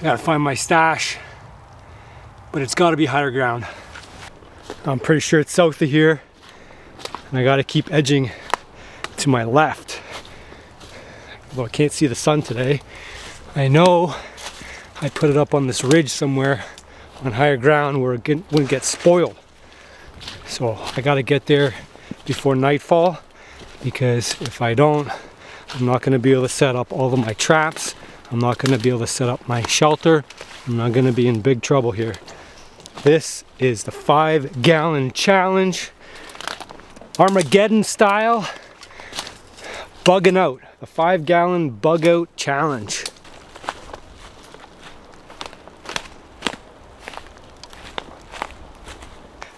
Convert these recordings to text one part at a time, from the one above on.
Gotta find my stash, but it's gotta be higher ground. I'm pretty sure it's south of here, and I gotta keep edging to my left. Although I can't see the sun today, I know I put it up on this ridge somewhere on higher ground where it wouldn't get spoiled. So I gotta get there before nightfall, because if I don't, I'm not gonna be able to set up all of my traps. I'm not gonna be able to set up my shelter. I'm not gonna be in big trouble here. This is the 5-gallon challenge, Armageddon style, bugging out. The 5-gallon bug out challenge.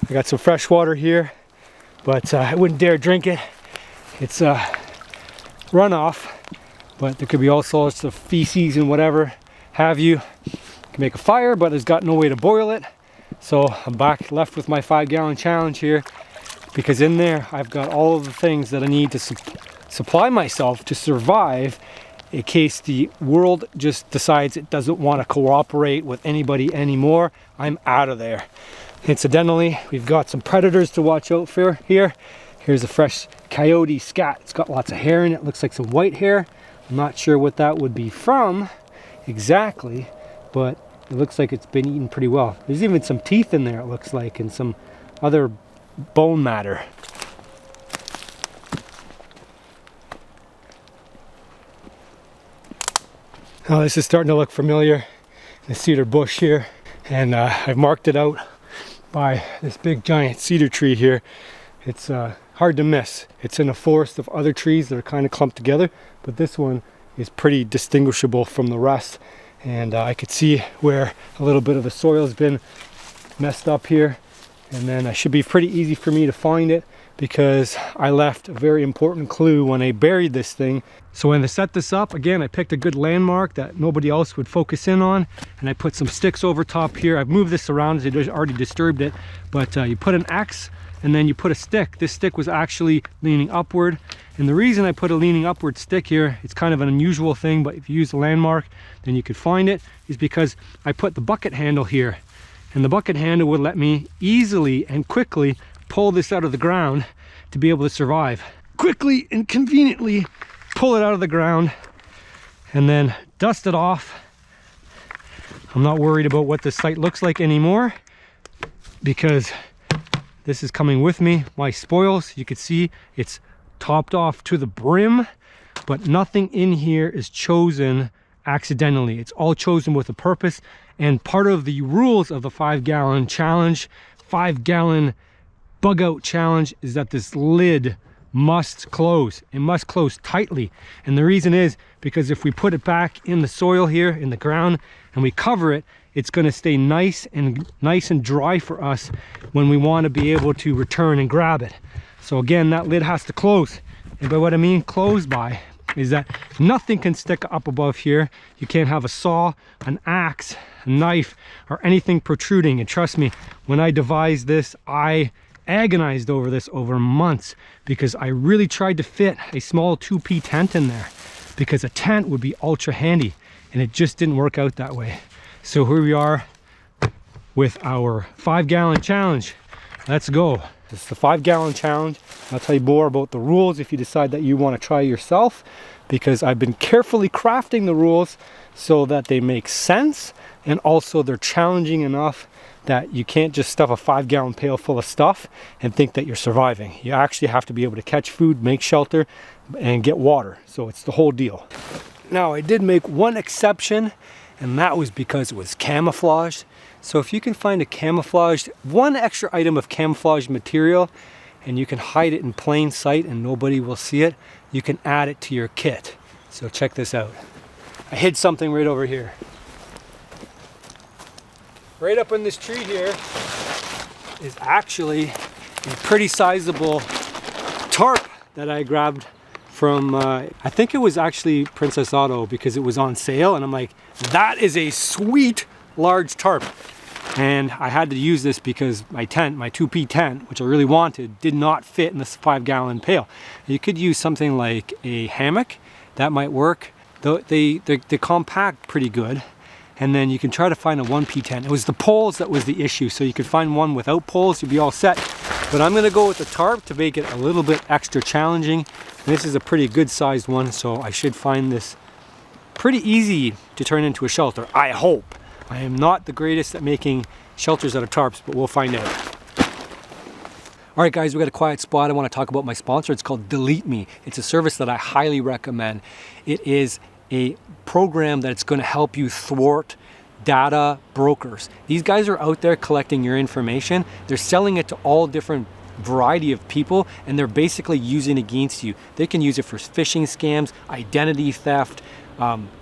I got some fresh water here, but I wouldn't dare drink it. It's runoff, but there could be all sorts of feces and whatever have you. You can make a fire, but it's got no way to boil it. So I'm back left with my 5-gallon challenge here, because in there I've got all of the things that I need to supply myself to survive in case the world just decides it doesn't want to cooperate with anybody anymore. I'm out of there. Incidentally, we've got some predators to watch out for here. Here's a fresh coyote scat. It's got lots of hair in it. Looks like some white hair. I'm not sure what that would be from exactly, but it looks like it's been eaten pretty well. There's even some teeth in there, it looks like, and some other bone matter. Oh, this is starting to look familiar, the cedar bush here, and I've marked it out by this big giant cedar tree here. It's hard to miss. It's in a forest of other trees that are kind of clumped together, but this one is pretty distinguishable from the rest, and I could see where a little bit of the soil has been messed up here, and then it should be pretty easy for me to find it, because I left a very important clue when I buried this thing. So when I set this up, again, I picked a good landmark that nobody else would focus in on, and I put some sticks over top here. I've moved this around as it already disturbed it, but you put an X and then you put a stick. This stick was actually leaning upward, and the reason I put a leaning upward stick here, it's kind of an unusual thing, but if you use the landmark, then you could find it, is because I put the bucket handle here, and the bucket handle would let me easily and quickly pull this out of the ground to be able to survive. Quickly and conveniently pull it out of the ground and then dust it off. I'm not worried about what this site looks like anymore, because this is coming with me. My spoils, you can see it's topped off to the brim, but nothing in here is chosen accidentally. It's all chosen with a purpose, and part of the rules of the 5-gallon challenge, 5-gallon bug out challenge, is that this lid must close. It must close tightly, and the reason is because if we put it back in the soil here in the ground and we cover it, it's going to stay nice and dry for us when we want to be able to return and grab it. So again, that lid has to close, and by what I mean close by is that nothing can stick up above here. You can't have a saw, an axe, a knife, or anything protruding. And trust me, when I devised this, I agonized over this over months, because I really tried to fit a small 2P tent in there, because a tent would be ultra handy, and it just didn't work out that way. So here we are with our 5-gallon challenge. Let's go. This is the 5-gallon challenge. I'll tell you more about the rules if you decide that you want to try yourself, because I've been carefully crafting the rules so that they make sense, and also they're challenging enough that you can't just stuff a 5-gallon pail full of stuff and think that you're surviving. You actually have to be able to catch food, make shelter, and get water. So it's the whole deal. Now, I did make one exception, and that was because it was camouflaged. So if you can find a camouflaged, one extra item of camouflage material, and you can hide it in plain sight and nobody will see it, you can add it to your kit. So check this out. I hid something right over here. Right up in this tree here is actually a pretty sizable tarp that I grabbed from, I think it was actually Princess Auto, because it was on sale, and I'm like, that is a sweet large tarp. And I had to use this because my tent, my 2P tent, which I really wanted, did not fit in this 5-gallon pail. You could use something like a hammock, that might work. They compact pretty good. and then you can try to find a 1P tent. It was the poles that was the issue, so you could find one without poles, you'd be all set. But I'm gonna go with the tarp to make it a little bit extra challenging. And this is a pretty good sized one, so I should find this pretty easy to turn into a shelter, I hope. I am not the greatest at making shelters out of tarps, but we'll find out. All right, guys, we got a quiet spot. I want to talk about my sponsor. It's called Delete Me. It's a service that I highly recommend. It is a program that's going to help you thwart data brokers. These guys are out there collecting your information. They're selling it to all different variety of people, and they're basically using it against you. They can use it for phishing scams, identity theft,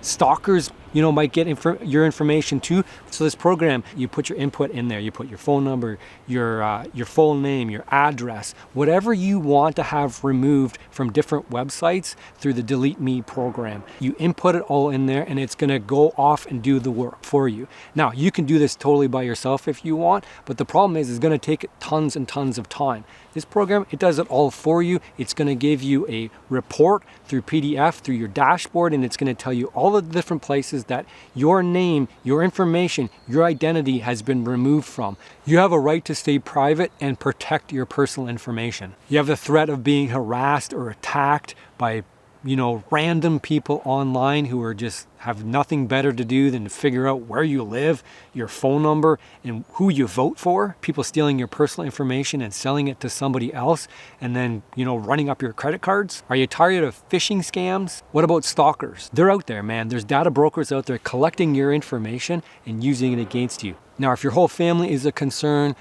stalkers, you know, might get your information too. So this program, you put your input in there, you put your phone number, your full name, your address, whatever you want to have removed from different websites through the Delete Me program. You input it all in there, and it's gonna go off and do the work for you. Now, you can do this totally by yourself if you want, but the problem is it's gonna take tons and tons of time. This program, it does it all for you. It's gonna give you a report through PDF, through your dashboard, and it's gonna tell you all of the different places that your name, your information, your identity has been removed from. You have a right to stay private and protect your personal information. You have the threat of being harassed or attacked by, you know, random people online who are just have nothing better to do than to figure out where you live, your phone number, and who you vote for. People stealing your personal information and selling it to somebody else, and then, you know, running up your credit cards. Are you tired of phishing scams? What about stalkers? They're out there, man. There's data brokers out there collecting your information and using it against you. Now, if your whole family is a concern,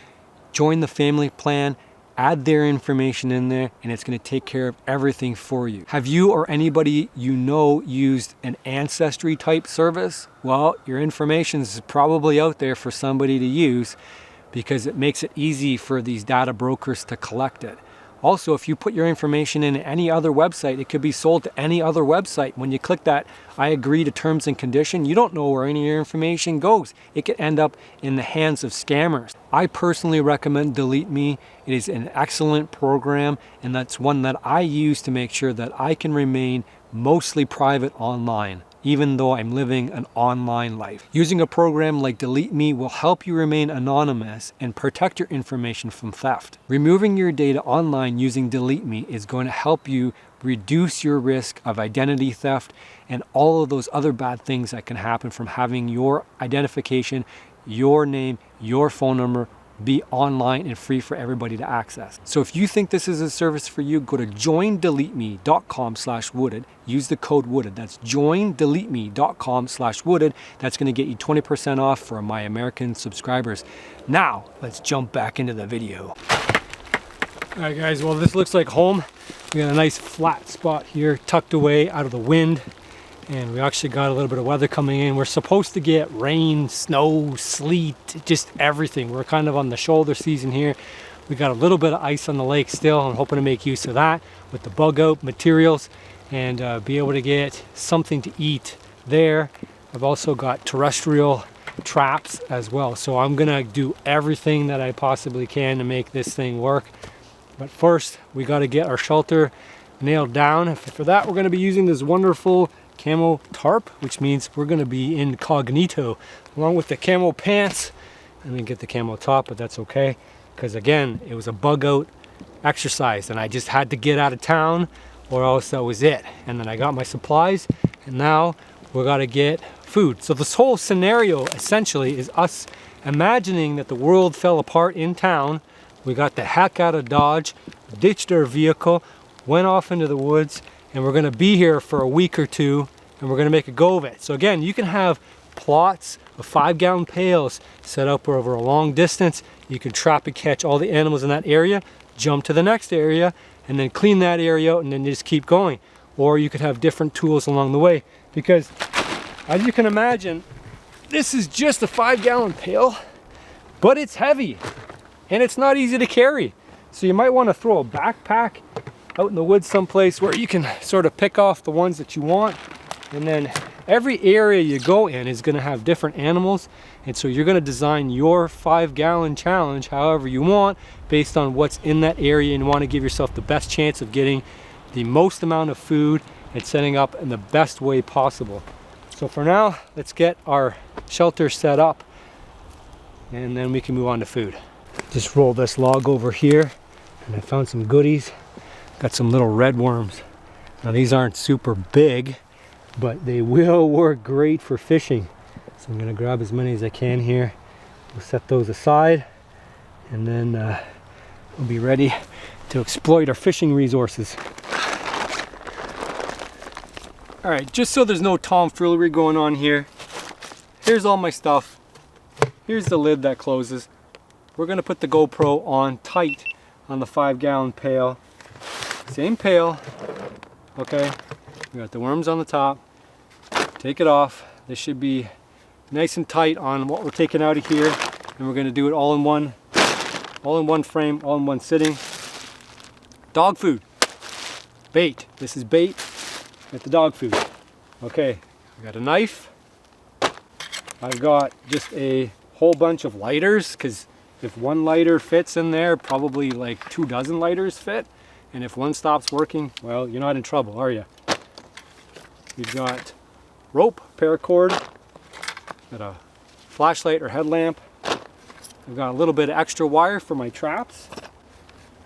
join the family plan. Add their information in there, and it's going to take care of everything for you. Have you or anybody you know used an ancestry type service? Well, your information is probably out there for somebody to use, because it makes it easy for these data brokers to collect it. Also, if you put your information in any other website, it could be sold to any other website. When you click that I agree to terms and conditions, you don't know where any of your information goes. It could end up in the hands of scammers. I personally recommend Delete Me. It is an excellent program, and that's one that I use to make sure that I can remain mostly private online, even though I'm living an online life. Using a program like Delete Me will help you remain anonymous and protect your information from theft. Removing your data online using Delete Me is going to help you reduce your risk of identity theft and all of those other bad things that can happen from having your identification, your name, your phone number be online and free for everybody to access. So if you think this is a service for you, go to joindeleteme.com/wooded. Use the code wooded. That's joindeleteme.com/wooded. That's going to get you 20% off for my American subscribers. Now, let's jump back into the video. All right, guys, well, this looks like home. We got a nice flat spot here, tucked away out of the wind. And we actually got a little bit of weather coming in. We're supposed to get rain, snow, sleet, just everything. We're kind of on the shoulder season here. We got a little bit of ice on the lake still. I'm hoping to make use of that with the bug out materials and be able to get something to eat there. I've also got terrestrial traps as well. So I'm gonna do everything that I possibly can to make this thing work. But first, we gotta get our shelter nailed down. For that, we're gonna be using this wonderful camo tarp, which means we're going to be incognito along with the camo pants. I didn't get the camo top, but that's okay, because again, it was a bug out exercise and I just had to get out of town or else that was it. And then I got my supplies, and now we got to get food. So this whole scenario essentially is us imagining that the world fell apart in town. We got the heck out of Dodge, ditched our vehicle, went off into the woods, and we're going to be here for a week or two, and we're going to make a go of it. So again, you can have plots of 5-gallon pails set up over a long distance. You can trap and catch all the animals in that area, jump to the next area, and then clean that area out, and then just keep going. Or you could have different tools along the way, because as you can imagine, this is just a 5-gallon pail, but it's heavy and it's not easy to carry. So you might want to throw a backpack out in the woods someplace where you can sort of pick off the ones that you want. And then every area you go in is going to have different animals, and so you're going to design your 5-gallon challenge however you want based on what's in that area, and want to give yourself the best chance of getting the most amount of food and setting up in the best way possible. So for now, let's get our shelter set up, and then we can move on to food. Just roll this log over here, and I found some goodies. Got some little red worms. Now these aren't super big, but they will work great for fishing. So I'm gonna grab as many as I can here. We'll set those aside, and then we'll be ready to exploit our fishing resources. All right, just so there's no tomfoolery going on here, here's all my stuff. Here's the lid that closes. We're gonna put the GoPro on tight on the 5-gallon pail. Same pail, okay? We got the worms on the top. Take it off. This should be nice and tight on what we're taking out of here, and we're gonna do it all in one frame, all in one sitting. Dog food, bait. This is bait with the dog food. Okay, I got a knife. I've got just a whole bunch of lighters, because if one lighter fits in there, probably like 2 dozen lighters fit. And if one stops working, well, you're not in trouble, are you? You've got rope, paracord, got a flashlight or headlamp. I've got a little bit of extra wire for my traps.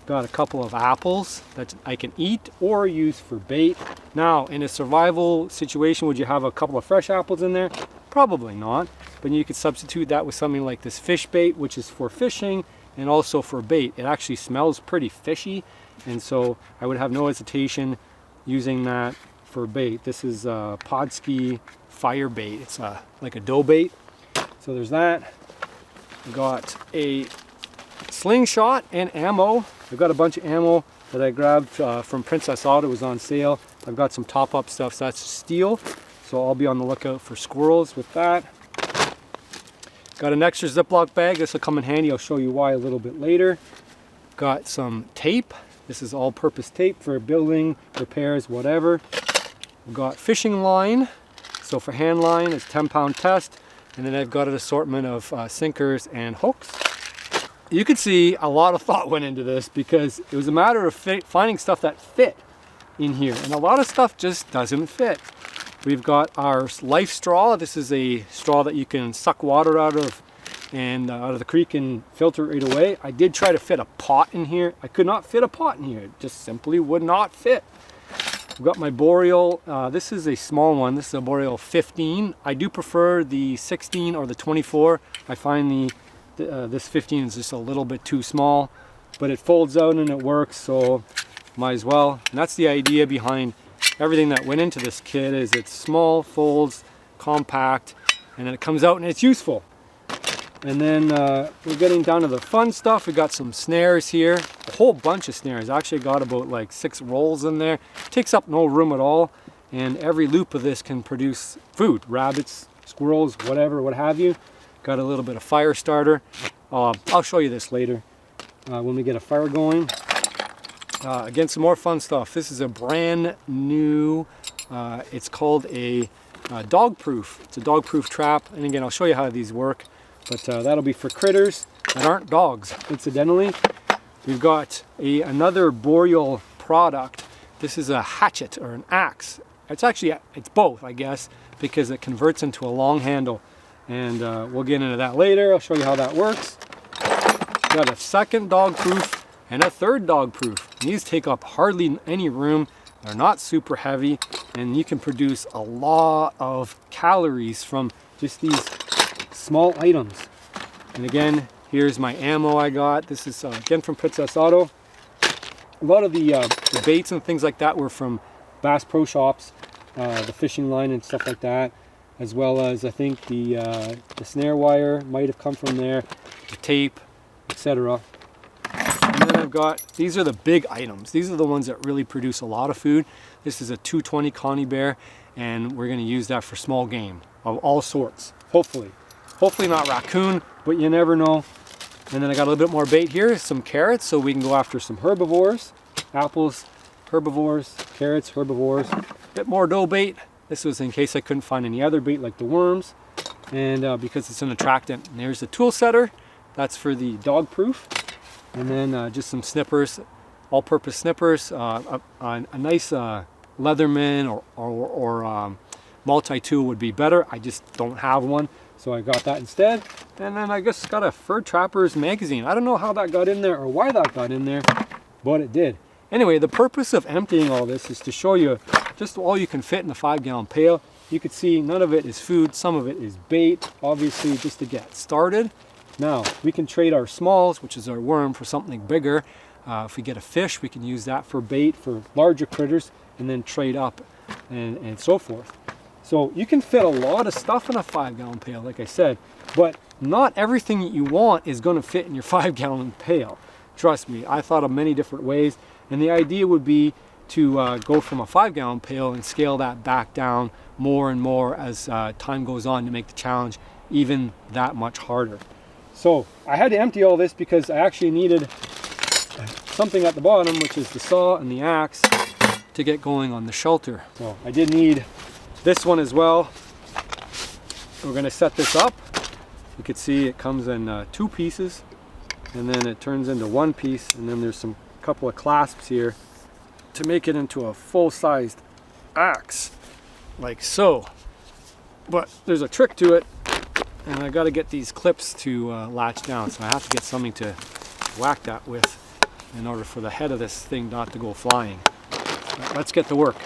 Got a couple of apples that I can eat or use for bait. Now, in a survival situation, would you have a couple of fresh apples in there? Probably not, but you could substitute that with something like this fish bait, which is for fishing and also for bait. It actually smells pretty fishy, and so I would have no hesitation using that for bait. This is Podski fire bait. It's like a dough bait. So there's that. I've got a slingshot and ammo. I've got a bunch of ammo that I grabbed from Princess Auto. It was on sale. I've got some top-up stuff, so that's steel. So I'll be on the lookout for squirrels with that. Got an extra Ziploc bag. This will come in handy. I'll show you why a little bit later. Got some tape. This is all-purpose tape for building, repairs, whatever. We've got fishing line. So for hand line, it's a 10-pound test. And then I've got an assortment of sinkers and hooks. You can see a lot of thought went into this, because it was a matter of finding stuff that fit in here. And a lot of stuff just doesn't fit. We've got our life straw. This is a straw that you can suck water out of and out of the creek and filter it away. I did try to fit a pot in here. I could not fit a pot in here. It just simply would not fit. I've got my Boreal. This is a small one. This is a Boreal 15. I do prefer the 16 or the 24. I find this 15 is just a little bit too small, but it folds out and it works, so might as well. And that's the idea behind everything that went into this kit, is it's small, folds, compact, and then it comes out and it's useful. And then we're getting down to the fun stuff. We got some snares here, a whole bunch of snares. I actually got about like 6 rolls in there. Takes up no room at all, and every loop of this can produce food, rabbits, squirrels, whatever, what have you. Got a little bit of fire starter. I'll show you this later when we get a fire going. Again, some more fun stuff. This is a brand new, it's called a dog proof. It's a dog proof trap. And again, I'll show you how these work. But that'll be for critters that aren't dogs, incidentally. We've got another Boreal product. This is a hatchet or an axe. It's both, I guess, because it converts into a long handle. And we'll get into that later. I'll show you how that works. Got a second dog proof and a third dog proof. These take up hardly any room. They're not super heavy, and you can produce a lot of calories from just these small items. And again, here's my ammo I got. This is again from Princess Auto. A lot of the baits and things like that were from Bass Pro Shops, the fishing line and stuff like that, as well as I think the snare wire might have come from there, the tape, etc. And then I've got, these are the big items. These are the ones that really produce a lot of food. This is a 220 Connie Bear, and we're going to use that for small game of all sorts, hopefully. Hopefully not raccoon, but you never know. And then I got a little bit more bait here, some carrots, so we can go after some herbivores. Apples, herbivores, carrots, herbivores. A bit more dough bait. This was in case I couldn't find any other bait like the worms. And because it's an attractant. And there's the tool setter. That's for the dog proof. And then just some snippers, all-purpose snippers. A nice Leatherman or multi-tool would be better. I just don't have one. So I got that instead. And then I just got a Fur Trappers magazine. I don't know how that got in there or why that got in there, but it did. Anyway, the purpose of emptying all this is to show you just all you can fit in a 5-gallon pail. You can see none of it is food, some of it is bait, obviously just to get started. Now, we can trade our smalls, which is our worm, for something bigger. If we get a fish, we can use that for bait for larger critters and then trade up and so forth. So you can fit a lot of stuff in a 5-gallon pail, like I said, but not everything that you want is going to fit in your 5-gallon pail. Trust me, I thought of many different ways, and the idea would be to go from a 5-gallon pail and scale that back down more and more as time goes on to make the challenge even that much harder. So I had to empty all this because I actually needed something at the bottom, which is the saw and the axe, to get going on the shelter. So I did need this one as well. We're going to set this up. You can see it comes in 2 pieces, and then it turns into 1 piece, and then there's some couple of clasps here to make it into a full-sized axe, like so. But there's a trick to it, and I got to get these clips to latch down, so I have to get something to whack that with in order for the head of this thing not to go flying. But let's get to work.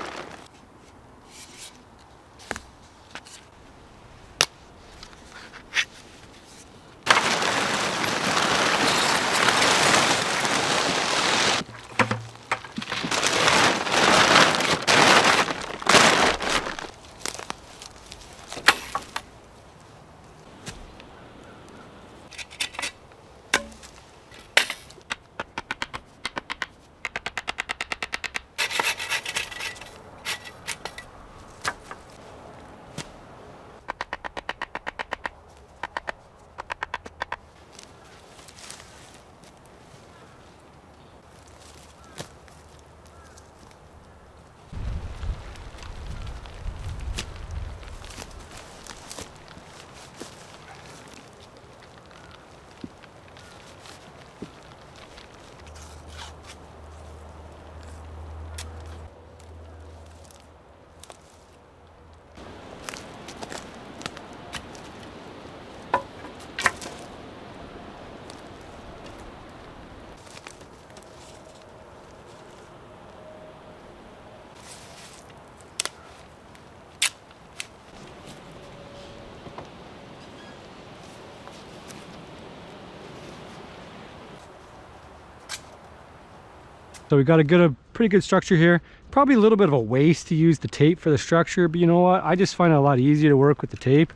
So we got a pretty good structure here. Probably a little bit of a waste to use the tape for the structure, but you know what? I just find it a lot easier to work with the tape.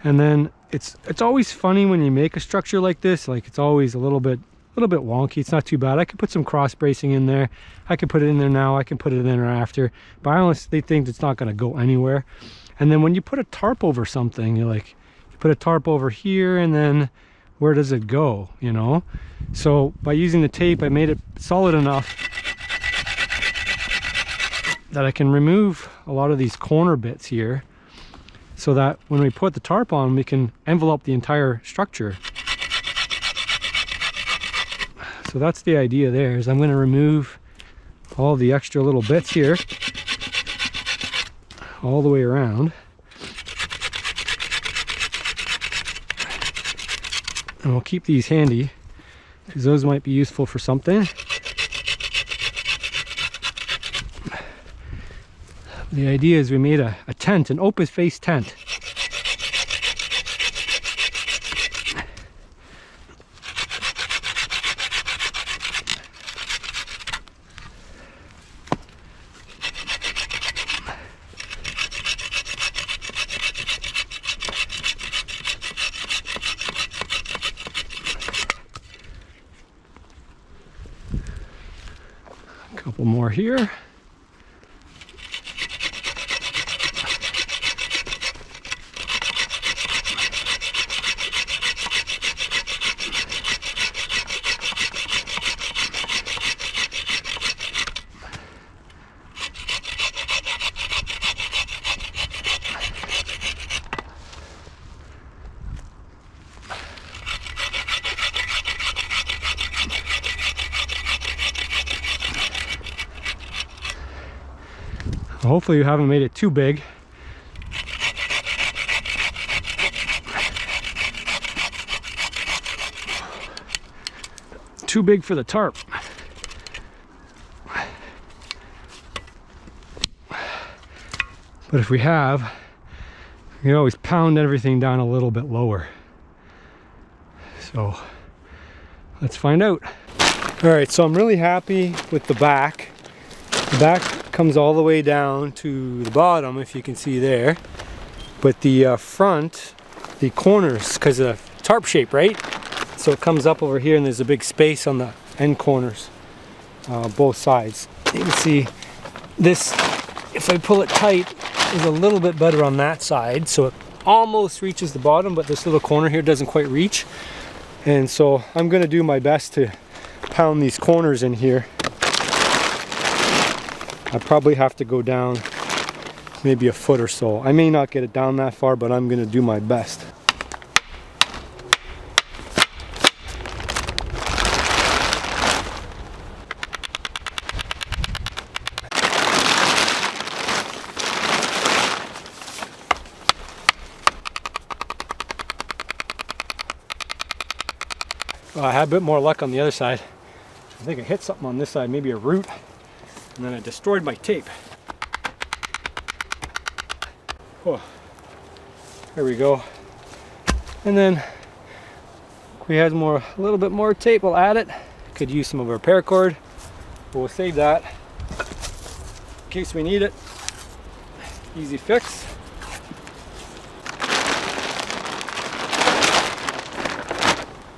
And then it's always funny when you make a structure like this. Like, it's always a little bit wonky. It's not too bad. I could put some cross bracing in there. I could put it in there now. I can put it in there after. But I honestly think it's not going to go anywhere. And then when you put a tarp over something, you put a tarp over here, and then where does it go, you know? So by using the tape, I made it solid enough that I can remove a lot of these corner bits here, so that when we put the tarp on, we can envelope the entire structure. So that's the idea there, is I'm going to remove all the extra little bits here all the way around. And we'll keep these handy because those might be useful for something. The idea is we made a tent, an open face tent. A couple more here. Hopefully you haven't made it too big. too big for the tarp. But if we have, we can always pound everything down a little bit lower. So let's find out. All right, so I'm really happy with the back. The back comes all the way down to the bottom, if you can see there. But the front, the corners, because of the tarp shape, right? So it comes up over here and there's a big space on the end corners, both sides. You can see this, if I pull it tight, is a little bit better on that side. So it almost reaches the bottom, but this little corner here doesn't quite reach. And so I'm gonna do my best to pound these corners in here. I probably have to go down maybe a foot or so. I may not get it down that far, but I'm gonna do my best. Well, I had a bit more luck on the other side. I think I hit something on this side, maybe a root, and then I destroyed my tape. Oh, there we go. And then if we had a little bit more tape, we'll add it. Could use some of our paracord, but we'll save that in case we need it. Easy fix.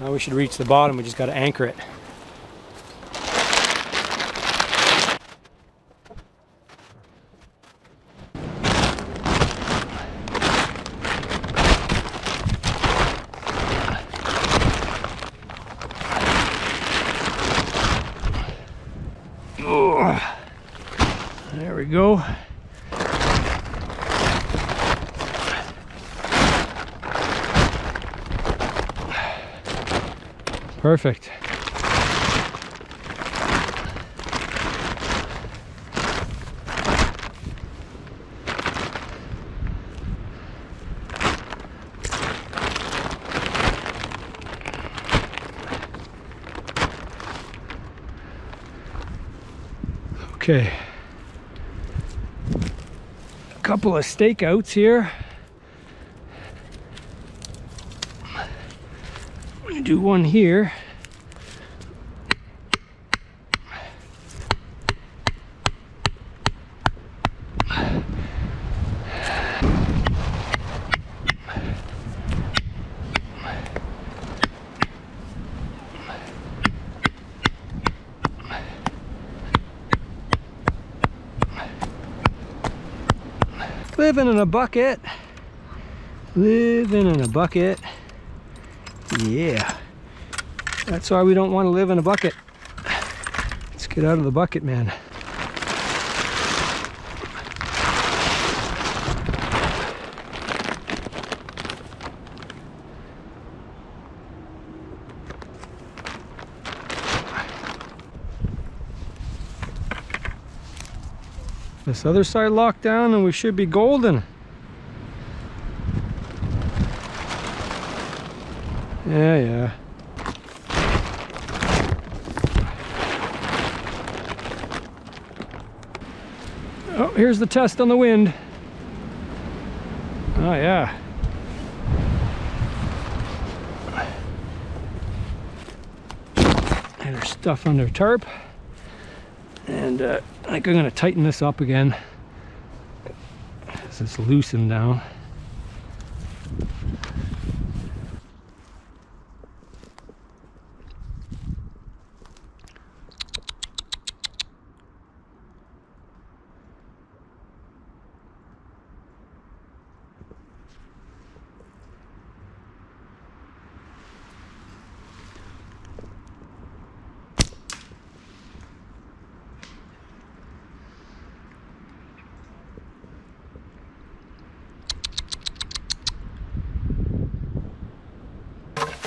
Now we should reach the bottom, we just got to anchor it. There we go. Perfect. Okay. A couple of stakeouts here. I'm going to do one here. Living in a bucket. Living in a bucket. Yeah. That's why we don't want to live in a bucket. Let's get out of the bucket, man. This other side locked down and we should be golden. Yeah. Oh, here's the test on the wind. Oh yeah. And there's stuff under tarp. And I think I'm going to tighten this up again because it's loosened down.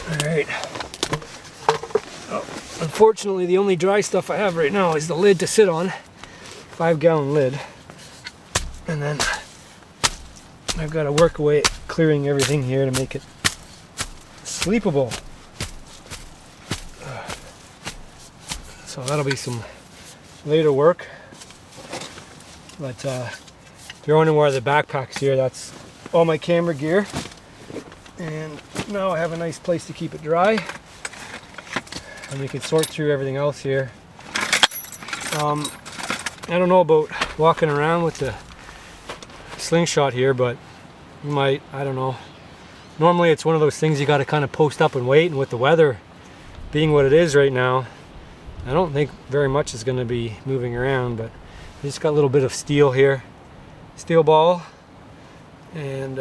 Alright. Oh, unfortunately, the only dry stuff I have right now is the lid to sit on. 5-gallon lid. And then I've got to work away at clearing everything here to make it sleepable. So that'll be some later work. But if you're wondering where the backpack's here, that's all my camera gear. And now I have a nice place to keep it dry. And we can sort through everything else here. I don't know about walking around with the slingshot here, but you might, I don't know. Normally it's one of those things you got to kind of post up and wait, and with the weather being what it is right now, I don't think very much is going to be moving around. But I just got a little bit of steel here, steel ball, and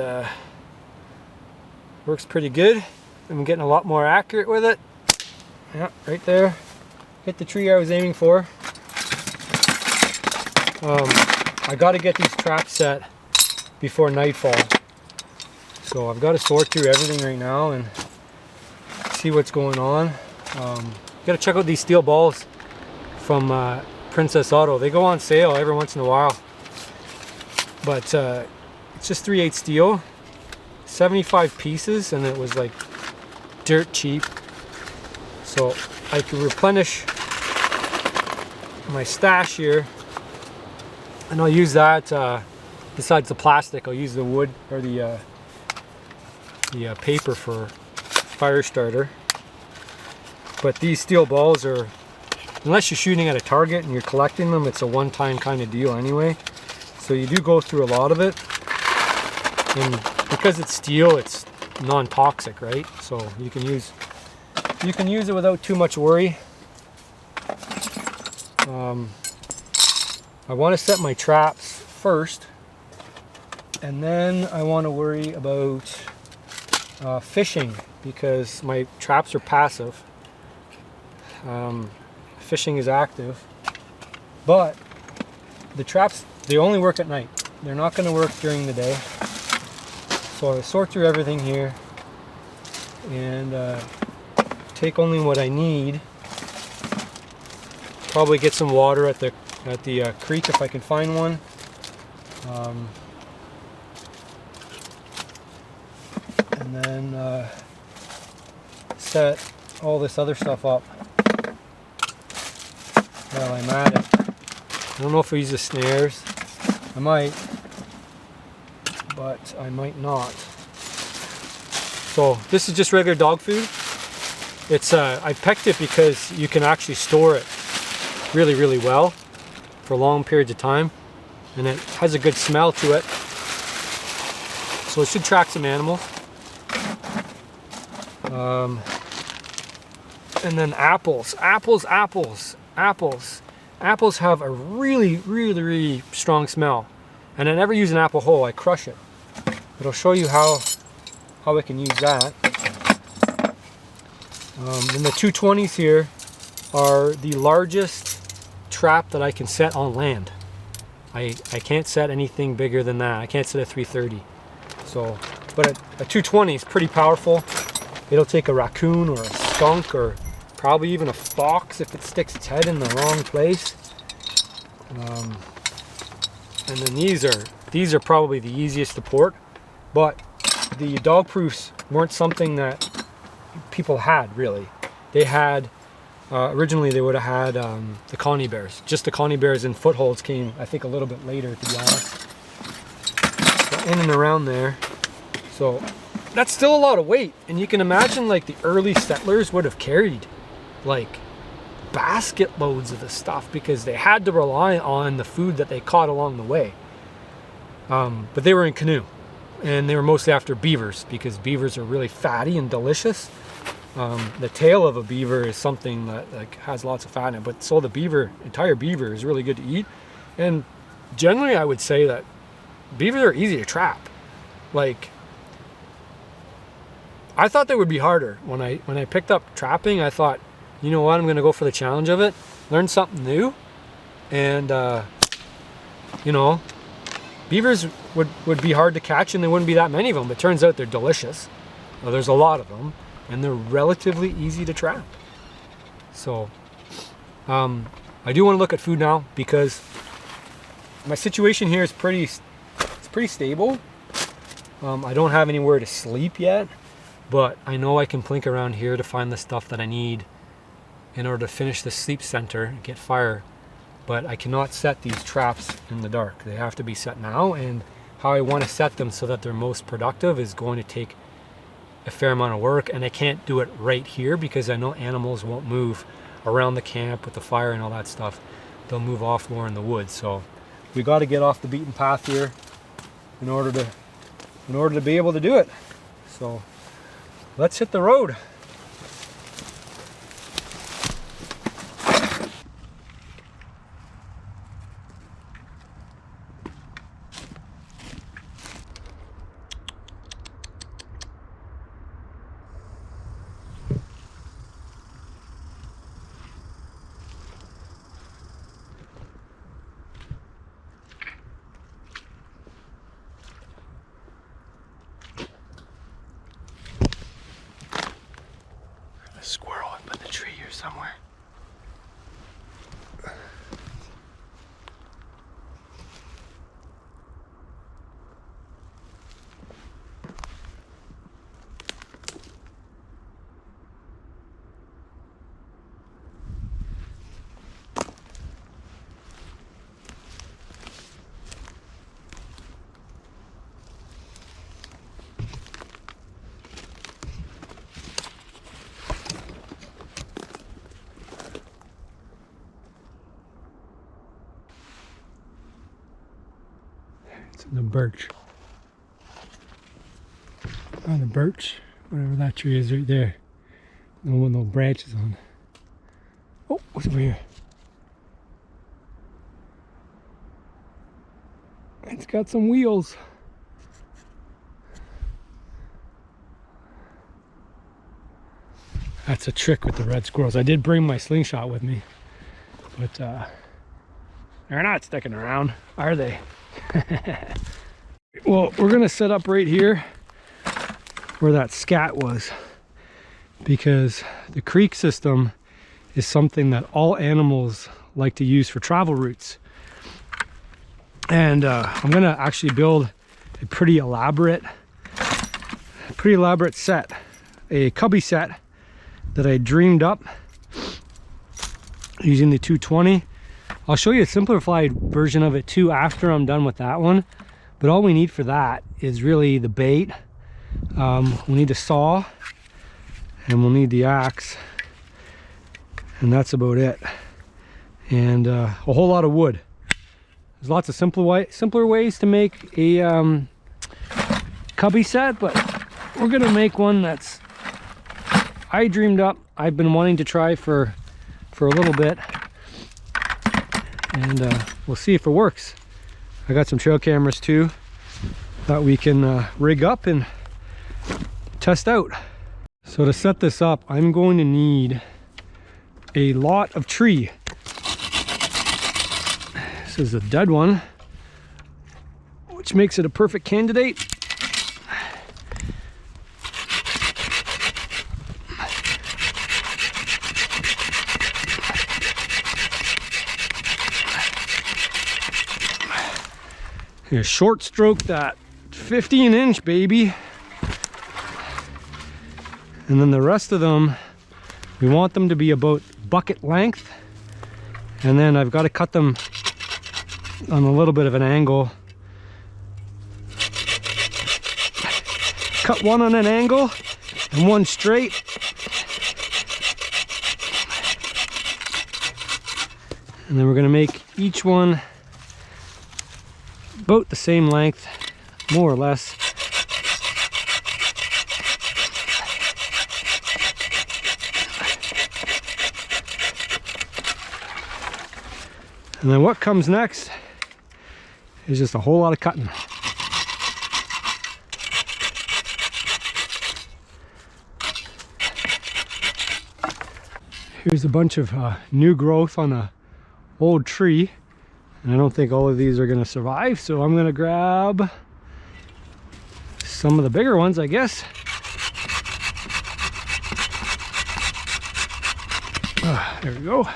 works pretty good. I'm getting a lot more accurate with it. Yeah, right there, hit the tree I was aiming for. I got to get these traps set before nightfall, so I've got to sort through everything right now and see what's going on. Got to check out these steel balls from Princess Auto. They go on sale every once in a while, but it's just 3/8 steel, 75 pieces, and it was like dirt cheap, so I could replenish my stash here. And I'll use that, besides the plastic, I'll use the wood or the paper for fire starter. But these steel balls are, unless you're shooting at a target and you're collecting them, it's a one-time kind of deal anyway. So you do go through a lot of it. And because it's steel, it's non-toxic, right? So you can use it without too much worry. I want to set my traps first, and then I want to worry about fishing, because my traps are passive. Fishing is active, but the traps, they only work at night. They're not going to work during the day. So I sort through everything here and take only what I need. Probably get some water at the creek if I can find one. And then set all this other stuff up while I'm at it. I don't know if I use the snares. I might, but I might not. So this is just regular dog food. It's I picked it because you can actually store it really, really well for long periods of time, and it has a good smell to it, so it should attract some animals. And then apples have a really, really, really strong smell, and I never use an apple whole. I crush it, but I'll show you how I can use that. And the 220s here are the largest trap that I can set on land. I can't set anything bigger than that. I can't set a 330. So, but a 220 is pretty powerful. It'll take a raccoon or a skunk or probably even a fox if it sticks its head in the wrong place. And then these are probably the easiest to port, but the dog proofs weren't something that people had really. They had originally they would have had the Connie bears. Just the Connie bears and footholds came, I think, a little bit later, to be honest. So in and around there. So that's still a lot of weight, and you can imagine like the early settlers would have carried like basket loads of this stuff because they had to rely on the food that they caught along the way. But they were in canoe, and they were mostly after beavers because beavers are really fatty and delicious. The tail of a beaver is something that like has lots of fat in it, but so the entire beaver is really good to eat. And generally I would say that beavers are easy to trap. Like, I thought they would be harder. When I picked up trapping, I thought, you know what, I'm gonna go for the challenge of it, learn something new. And you know, beavers would be hard to catch, and there wouldn't be that many of them, but turns out they're delicious. Well, there's a lot of them, and they're relatively easy to trap. So I do want to look at food now because my situation here is pretty stable. I don't have anywhere to sleep yet, but I know I can plink around here to find the stuff that I need in order to finish the sleep center and get fire. But I cannot set these traps in the dark. They have to be set now, and how I want to set them so that they're most productive is going to take a fair amount of work, and I can't do it right here because I know animals won't move around the camp with the fire and all that stuff. They'll move off more in the woods. So we got to get off the beaten path here in order to be able to do it. So let's hit the road. Squirrel up in the tree here somewhere. The birch. Oh, the birch, whatever that tree is right there. The one with those branches on. Oh, what's over here? It's got some wheels. That's a trick with the red squirrels. I did bring my slingshot with me, but they're not sticking around, are they? Well, we're gonna set up right here where that scat was, because the creek system is something that all animals like to use for travel routes. And I'm gonna actually build a pretty elaborate set, a cubby set that I dreamed up using the 220. I'll show you a simplified version of it too after I'm done with that one. But all we need for that is really the bait. We need a saw, and we'll need the axe, and that's about it. And a whole lot of wood. There's lots of simpler ways to make a cubby set, but we're gonna make one that's I dreamed up. I've been wanting to try for a little bit, and we'll see if it works. I got some trail cameras too that we can rig up and test out. So to set this up, I'm going to need a lot of tree. This is a dead one, which makes it a perfect candidate. Here, short stroke that 15-inch baby, and then the rest of them, we want them to be about bucket length, and then I've got to cut them on a little bit of an angle. Cut one on an angle and one straight. And then we're going to make each one about the same length, more or less. And then what comes next is just a whole lot of cutting. Here's a bunch of new growth on a old tree, and I don't think all of these are going to survive, so I'm going to grab some of the bigger ones, I guess. There we go.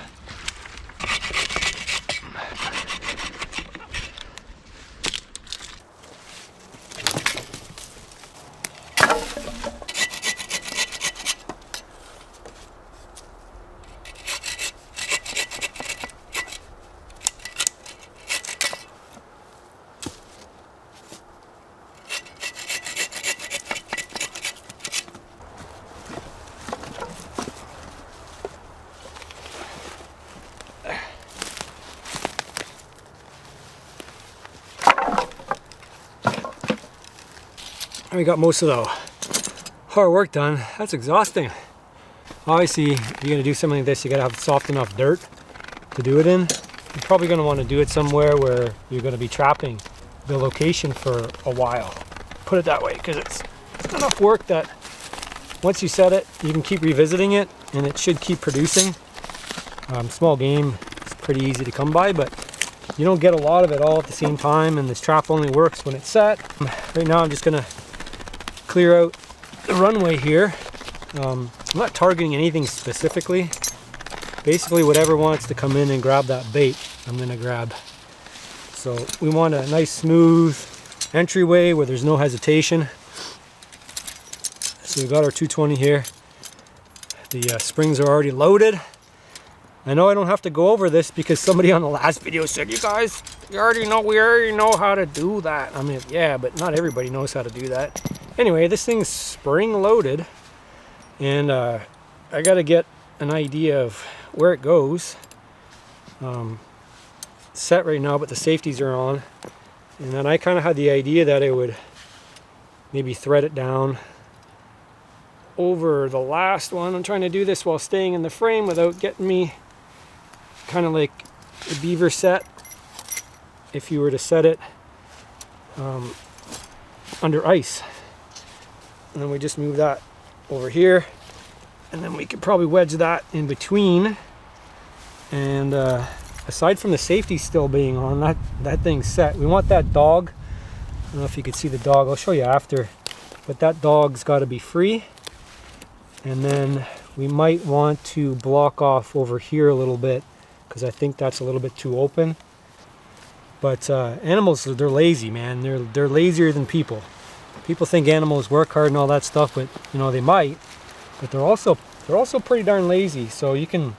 we got most of the hard work done. That's exhausting. Obviously, if you're gonna do something like this, you gotta have soft enough dirt to do it in. You're probably gonna want to do it somewhere where you're gonna be trapping the location for a while. Put it that way, because it's enough work that once you set it, you can keep revisiting it, and it should keep producing. Small game is pretty easy to come by, but you don't get a lot of it all at the same time, and this trap only works when it's set. Right now I'm just gonna clear out the runway here. I'm not targeting anything specifically. Basically whatever wants to come in and grab that bait, I'm gonna grab. So we want a nice smooth entryway where there's no hesitation. So we've got our 220 here. The springs are already loaded. I know I don't have to go over this because somebody on the last video said, you guys, we already know how to do that. I mean, yeah, but not everybody knows how to do that. Anyway, this thing's spring loaded, and I gotta get an idea of where it goes. It's set right now, but the safeties are on. And then I kind of had the idea that I would maybe thread it down over the last one. I'm trying to do this while staying in the frame without getting me kind of like a beaver set. If you were to set it under ice. And then we just move that over here. And then we could probably wedge that in between. And aside from the safety still being on, that thing's set. We want that dog. I don't know if you can see the dog. I'll show you after. But that dog's got to be free. And then we might want to block off over here a little bit, because I think that's a little bit too open. But animals, they're lazy, man. They're lazier than people. People think animals work hard and all that stuff, but you know, they might. But they're also pretty darn lazy. So you can,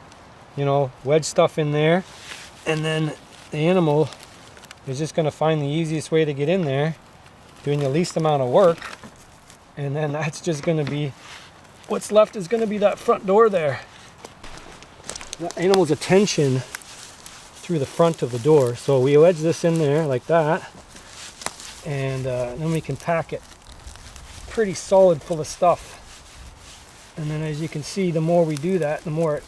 you know, wedge stuff in there, and then the animal is just going to find the easiest way to get in there, doing the least amount of work. And then that's just going to be, what's left is going to be that front door there. The animal's attention through the front of the door. So we wedge this in there like that, and then we can pack it pretty solid full of stuff. And then as you can see, the more we do that, the more it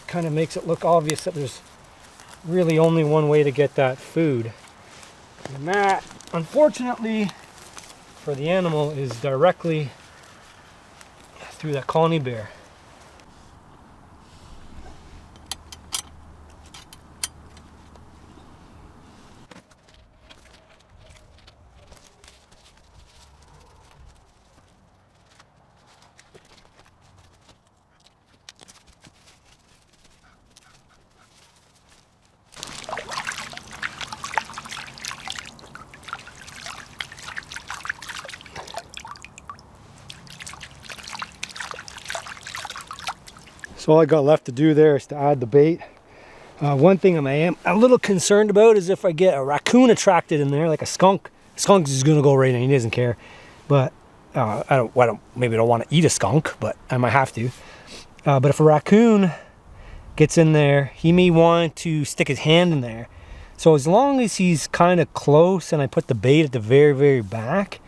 kind of makes it look obvious that there's really only one way to get that food. And that, unfortunately, for the animal is directly through that colony bear. So all I got left to do there is to add the bait. One thing I am a little concerned about is if I get a raccoon attracted in there, like a skunk. Skunk's just gonna go right in, he doesn't care. But I maybe don't want to eat a skunk, but I might have to. But if a raccoon gets in there, he may want to stick his hand in there. So as long as he's kind of close and I put the bait at the very, very back,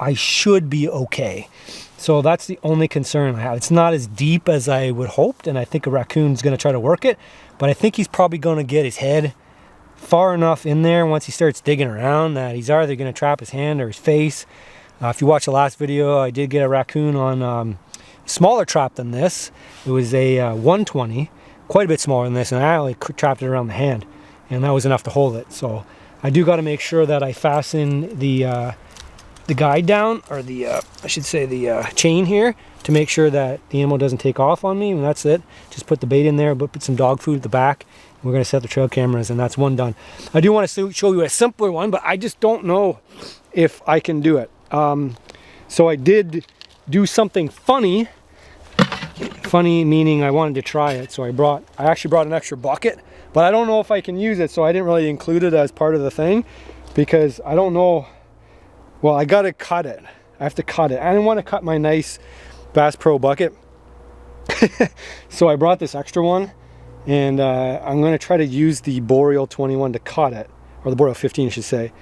I should be okay. So that's the only concern I have. It's not as deep as I would hoped, and I think a raccoon's going to try to work it, but I think he's probably going to get his head far enough in there once he starts digging around that he's either going to trap his hand or his face. If you watch the last video, I did get a raccoon on a smaller trap than this. It was a 120, quite a bit smaller than this, and I only trapped it around the hand, and that was enough to hold it. So I do got to make sure that I fasten the guide down, or the I should say the chain here, to make sure that the animal doesn't take off on me. And that's it. Just put the bait in there, but put some dog food at the back. We're going to set the trail cameras, and that's one done. I do want to show you a simpler one, but I just don't know if I can do it. So I did do something funny. Funny meaning I wanted to try it, so I actually brought an extra bucket, but I don't know if I can use it, so I didn't really include it as part of the thing, because I don't know. Well, I gotta cut it. I have to cut it. I didn't want to cut my nice Bass Pro bucket. So I brought this extra one, and I'm gonna try to use the Boreal 21 to cut it, or the Boreal 15 I should say.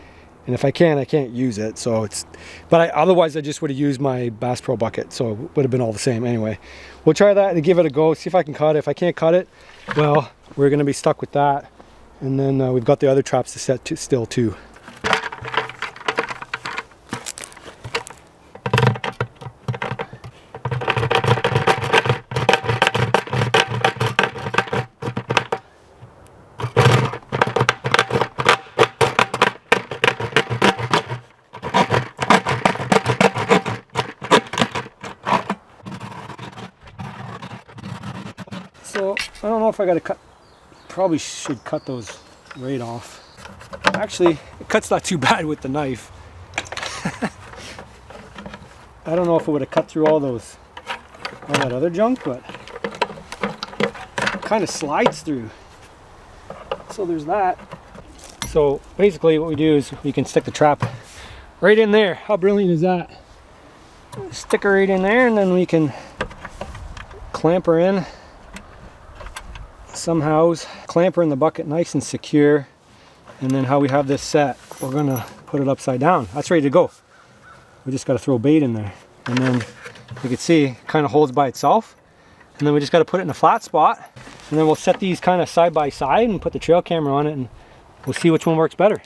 And if I can't use it. So it's, but otherwise I just would have used my Bass Pro bucket. So it would have been all the same anyway. We'll try that and give it a go, see if I can cut it. If I can't cut it, well, we're gonna be stuck with that. And then we've got the other traps to set to still too. So I don't know if I gotta cut, probably should cut those right off. Actually, it cuts not too bad with the knife. I don't know if it would have cut through all that other junk, but it kind of slides through. So there's that. So basically what we do is we can stick the trap right in there. How brilliant is that? Stick her right in there, and then we can clamp her in. Somehow clamp her in the bucket nice and secure, and then how we have this set, we're gonna put it upside down. That's ready to go. We just got to throw bait in there, and then you can see it kind of holds by itself, and then we just got to put it in a flat spot, and then we'll set these kind of side by side and put the trail camera on it, and we'll see which one works better.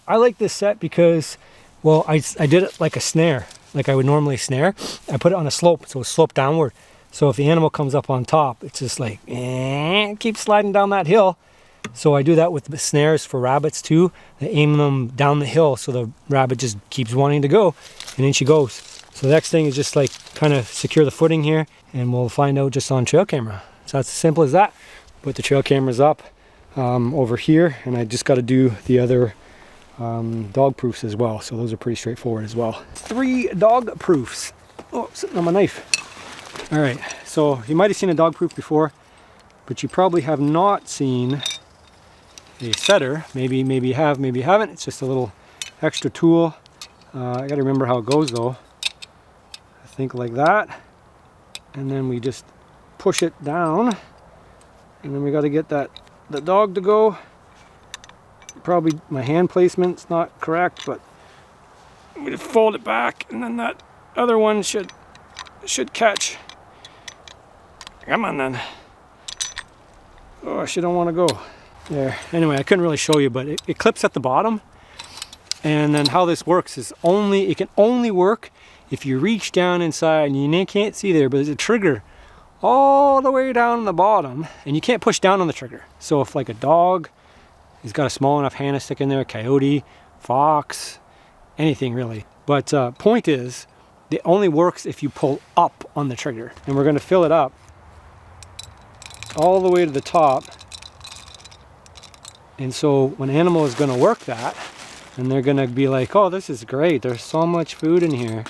I like this set because, well, I did it like a snare, like I would normally snare. I put it on a slope, so it's sloped downward. So if the animal comes up on top, it's just like, keep sliding down that hill. So I do that with the snares for rabbits too. I aim them down the hill so the rabbit just keeps wanting to go, and in she goes. So the next thing is just like kind of secure the footing here, and we'll find out just on trail camera. So that's as simple as that. Put the trail cameras up over here, and I just got to do the other dog proofs as well, so those are pretty straightforward as well. 3 dog proofs. Oh, sitting on my knife. All right, so you might have seen a dog proof before, but you probably have not seen a setter. Maybe you have, maybe you haven't. It's just a little extra tool. I gotta remember how it goes though. I think like that, and then we just push it down, and then we got to get the dog to go. Probably my hand placement's not correct, but we just fold it back, and then that other one should catch. Come on then. Oh, I don't want to go there. Anyway, I couldn't really show you, but it clips at the bottom, and then how this works is it can only work if you reach down inside, and you can't see there, but there's a trigger all the way down the bottom, and you can't push down on the trigger. So if like a dog, he's got a small enough hand to stick in there, a coyote, fox, anything really. But point is, it only works if you pull up on the trigger. And we're going to fill it up all the way to the top. And so when an animal is going to work that, and they're going to be like, oh, this is great. There's so much food in here.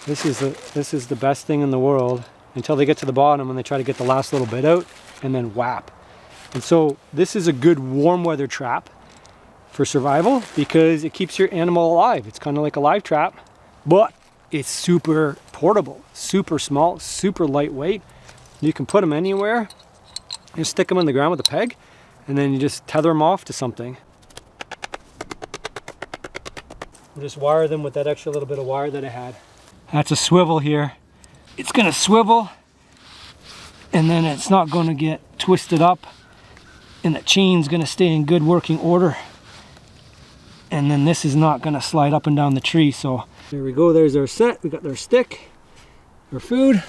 This is the best thing in the world, until they get to the bottom and they try to get the last little bit out, and then whap. And so this is a good warm weather trap for survival because it keeps your animal alive. It's kind of like a live trap, but it's super portable, super small, super lightweight. You can put them anywhere. You stick them on the ground with a peg, and then you just tether them off to something. We'll just wire them with that extra little bit of wire that I had. That's a swivel here. It's gonna swivel, and then it's not gonna get twisted up, and the chain's gonna stay in good working order. And then this is not gonna slide up and down the tree. So there we go, there's our set. We got our stick, our food,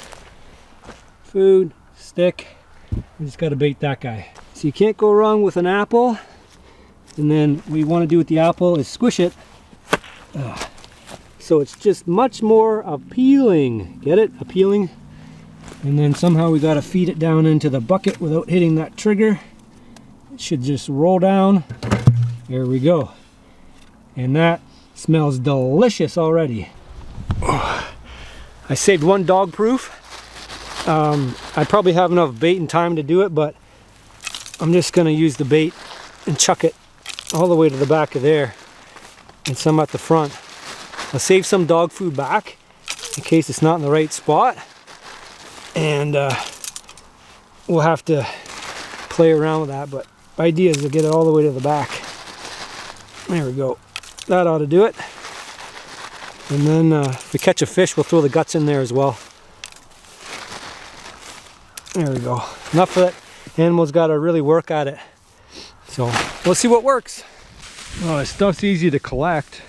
stick. We just gotta bait that guy. So you can't go wrong with an apple. And then what we wanna do with the apple is squish it. So it's just much more appealing. Get it? Appealing. And then somehow we gotta feed it down into the bucket without hitting that trigger. It should just roll down. There we go. And that smells delicious already. Oh, I saved one dog proof. I probably have enough bait and time to do it, but I'm just gonna use the bait and chuck it all the way to the back of there. and some at the front. I'll save some dog food back in case it's not in the right spot, and we'll have to play around with that, but the idea is to get it all the way to the back. There we go. That ought to do it. And then if we catch a fish, we'll throw the guts in there as well. There we go. Enough of it. Animals got to really work at it. So we'll see what works. Oh, this stuff's easy to collect,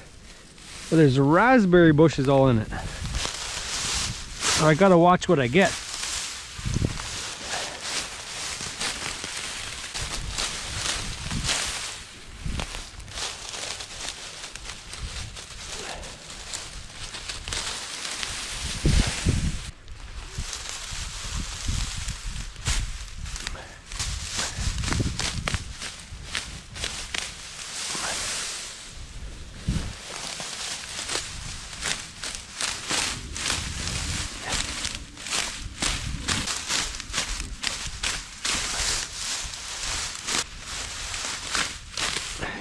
but there's raspberry bushes all in it. So I gotta watch what I get.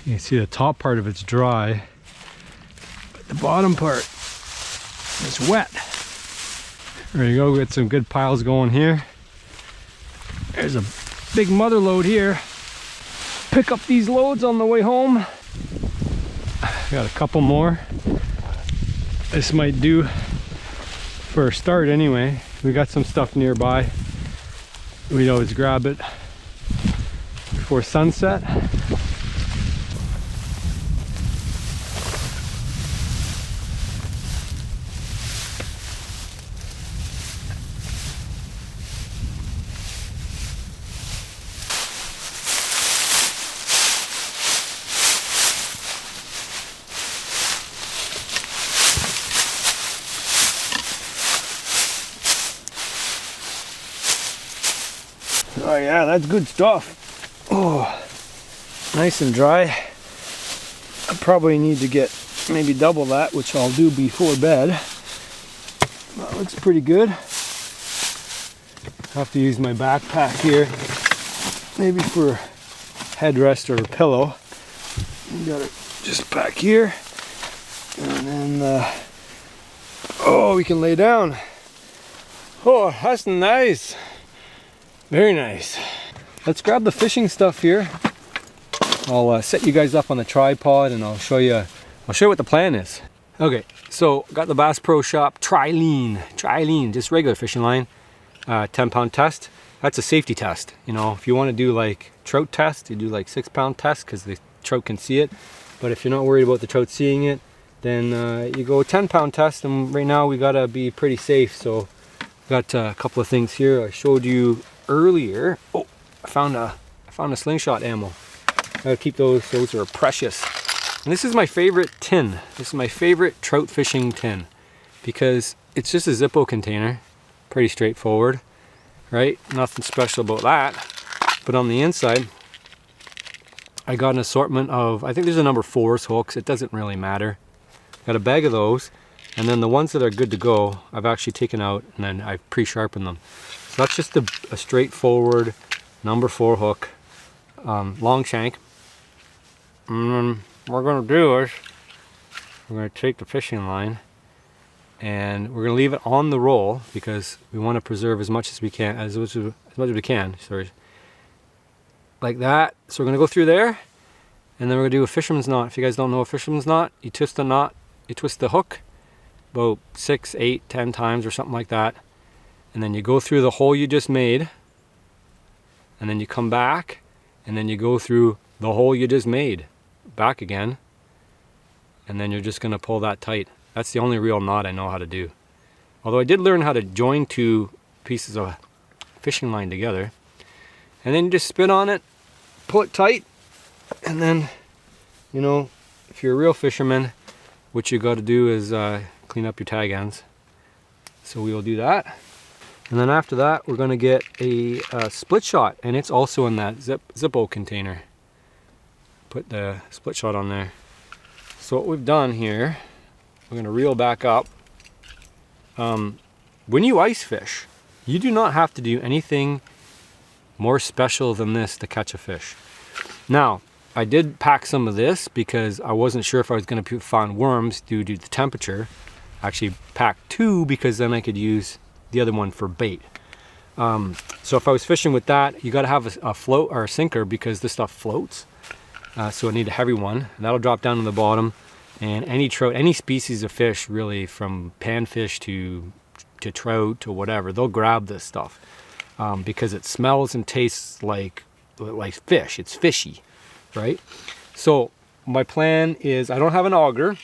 You can see the top part of it's dry, but the bottom part is wet. There you go, get some good piles going here. There's a big mother load here. Pick up these loads on the way home. Got a couple more. This might do for a start anyway. We got some stuff nearby. We'd always grab it before sunset. Oh yeah, that's good stuff. Oh, nice and dry. I probably need to get maybe double that, which I'll do before bed. That looks pretty good. Have to use my backpack here, maybe for headrest or a pillow. Got it just back here, and then oh, we can lay down. Oh, that's nice. Very nice. Let's grab the fishing stuff here. I'll set you guys up on the tripod and I'll show you what the plan is. Okay, so got the Bass Pro Shop Trilene, just regular fishing line, 10-pound test. That's a safety test. You know, if you want to do like trout test, you do like 6-pound test because the trout can see it. But if you're not worried about the trout seeing it, then you go 10-pound test. And right now we gotta be pretty safe. So got a couple of things here. I showed you earlier. Oh, I found a slingshot ammo. Gotta keep those are precious. And this is my favorite tin. This is my favorite trout fishing tin because it's just a Zippo container. Pretty straightforward, right? Nothing special about that. But on the inside, I got an assortment of, I think there's a number 4 hooks. It doesn't really matter. Got a bag of those. And then the ones that are good to go, I've actually taken out and then I've pre-sharpened them. So that's just a straightforward number 4 hook, long shank. And what we're going to do is we're going to take the fishing line and we're going to leave it on the roll because we want to preserve as much as we can, as much as we can. Sorry, like that. So we're going to go through there, and then we're going to do a fisherman's knot. If you guys don't know a fisherman's knot, you twist the knot, you twist the hook about 6, 8, 10 times or something like that. And then you go through the hole you just made, and then you come back, and then you go through the hole you just made, back again, and then you're just going to pull that tight. That's the only real knot I know how to do. Although I did learn how to join 2 pieces of fishing line together. And then you just spin on it, pull it tight, and then, you know, if you're a real fisherman, what you got to do is clean up your tag ends. So we will do that. And then after that, we're going to get a split shot, and it's also in that Zippo container. Put the split shot on there. So what we've done here, we're going to reel back up. When you ice fish, you do not have to do anything more special than this to catch a fish. Now, I did pack some of this because I wasn't sure if I was going to find worms due to the temperature. I actually packed 2 because then I could use the other one for bait. So if I was fishing with that, you got to have a float or a sinker because this stuff floats. So I need a heavy one, and that'll drop down to the bottom. And any trout, any species of fish, really, from panfish to trout to whatever, they'll grab this stuff because it smells and tastes like fish. It's fishy, right? So my plan is, I don't have an auger.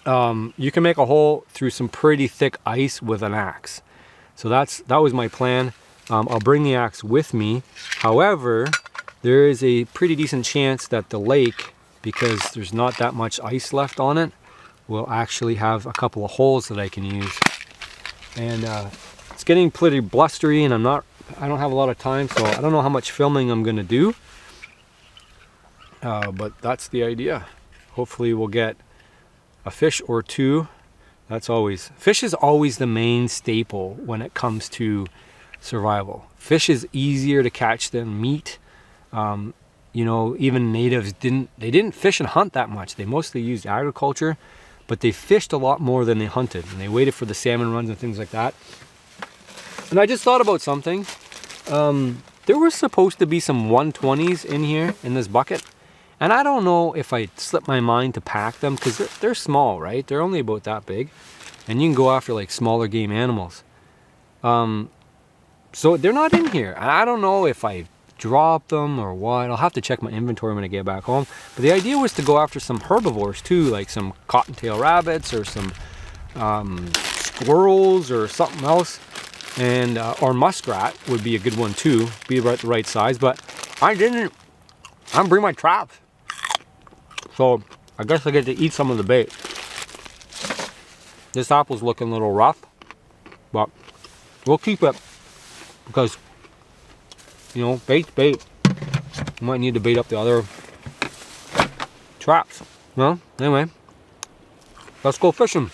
You can make a hole through some pretty thick ice with an axe. So that was my plan. I'll bring the axe with me. However, there is a pretty decent chance that the lake, because there's not that much ice left on it, will actually have a couple of holes that I can use. And it's getting pretty blustery, and I don't have a lot of time, so I don't know how much filming I'm gonna do. But that's the idea. Hopefully we'll get a fish or 2. Fish is always the main staple when it comes to survival. Fish is easier to catch than meat. You know, even natives didn't fish and hunt that much. They mostly used agriculture, but they fished a lot more than they hunted, and they waited for the salmon runs and things like that. And I just thought about something. There were supposed to be some 120s in here in this bucket, and I don't know if I slipped my mind to pack them because they're small, right? They're only about that big, and you can go after like smaller game animals. So they're not in here. I don't know if I dropped them or what. I'll have to check my inventory when I get back home. But the idea was to go after some herbivores too, like some cottontail rabbits or some squirrels or something else. And or muskrat would be a good one too, be about the right size. But I didn't bring my traps, so I guess I get to eat some of the bait. This apple's looking a little rough, but we'll keep it because, you know, bait's bait. You might need to bait up the other traps. Well, anyway, let's go fishing.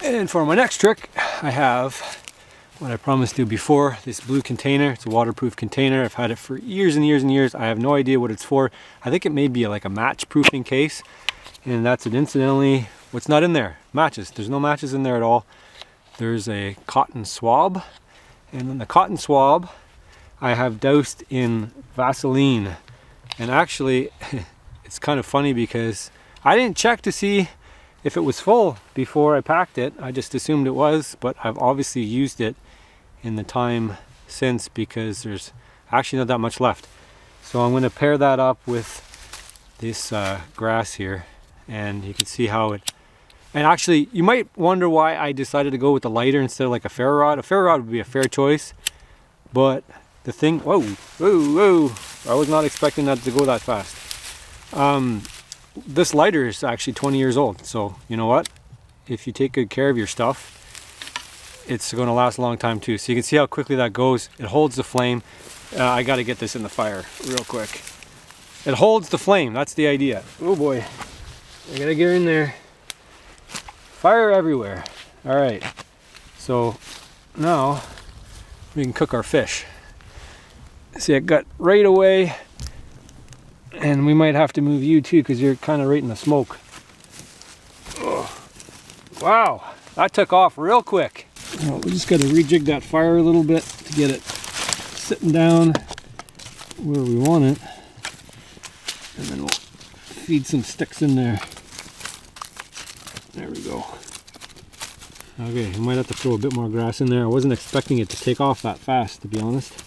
And for my next trick, I have what I promised you before, this blue container. It's a waterproof container. I've had it for years and years and years. I have no idea what it's for. I think it may be like a match proofing case. And that's it. Incidentally, what's not in there? Matches. There's no matches in there at all. There's a cotton swab. And then the cotton swab I have doused in Vaseline. And actually, it's kind of funny because I didn't check to see if it was full before I packed it. I just assumed it was, but I've obviously used it in the time since because there's actually not that much left. So I'm going to pair that up with this grass here, and you can see how it, and actually you might wonder why I decided to go with the lighter instead of like a ferro rod. A ferro rod would be a fair choice, but the thing, whoa, whoa, whoa, I was not expecting that to go that fast. This lighter is actually 20 years old, so you know what? If you take good care of your stuff, it's going to last a long time too. So you can see how quickly that goes. It holds the flame. I got to get this in the fire real quick. It holds the flame. That's the idea. Oh boy, I gotta get in there. Fire everywhere. All right. So now we can cook our fish. See, it got right away. And we might have to move you too because you're kind of right in the smoke. Oh, wow, that took off real quick. Well, we just got to rejig that fire a little bit to get it sitting down where we want it. And then we'll feed some sticks in there. There we go. Okay, we might have to throw a bit more grass in there. I wasn't expecting it to take off that fast, to be honest.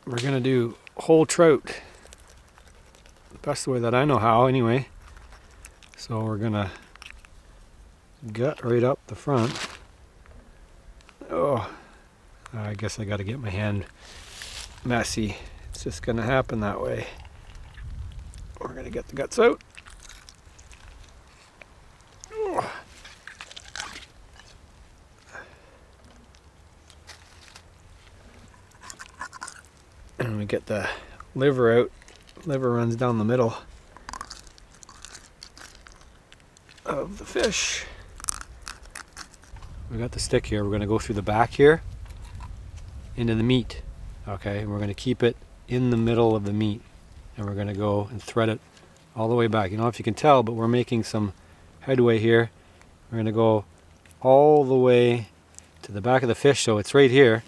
We're gonna do whole trout, the best way that I know how anyway. So we're gonna gut right up the front. Oh, I guess I gotta get my hand messy. It's just gonna happen that way. We're gonna get the guts out. Oh. And we get the liver out. Liver runs down the middle of the fish. We got the stick here. We're going to go through the back here into the meat. Okay, and we're going to keep it in the middle of the meat. And we're going to go and thread it all the way back. You know, if you can tell, but we're making some headway here. We're going to go all the way to the back of the fish, so it's right here.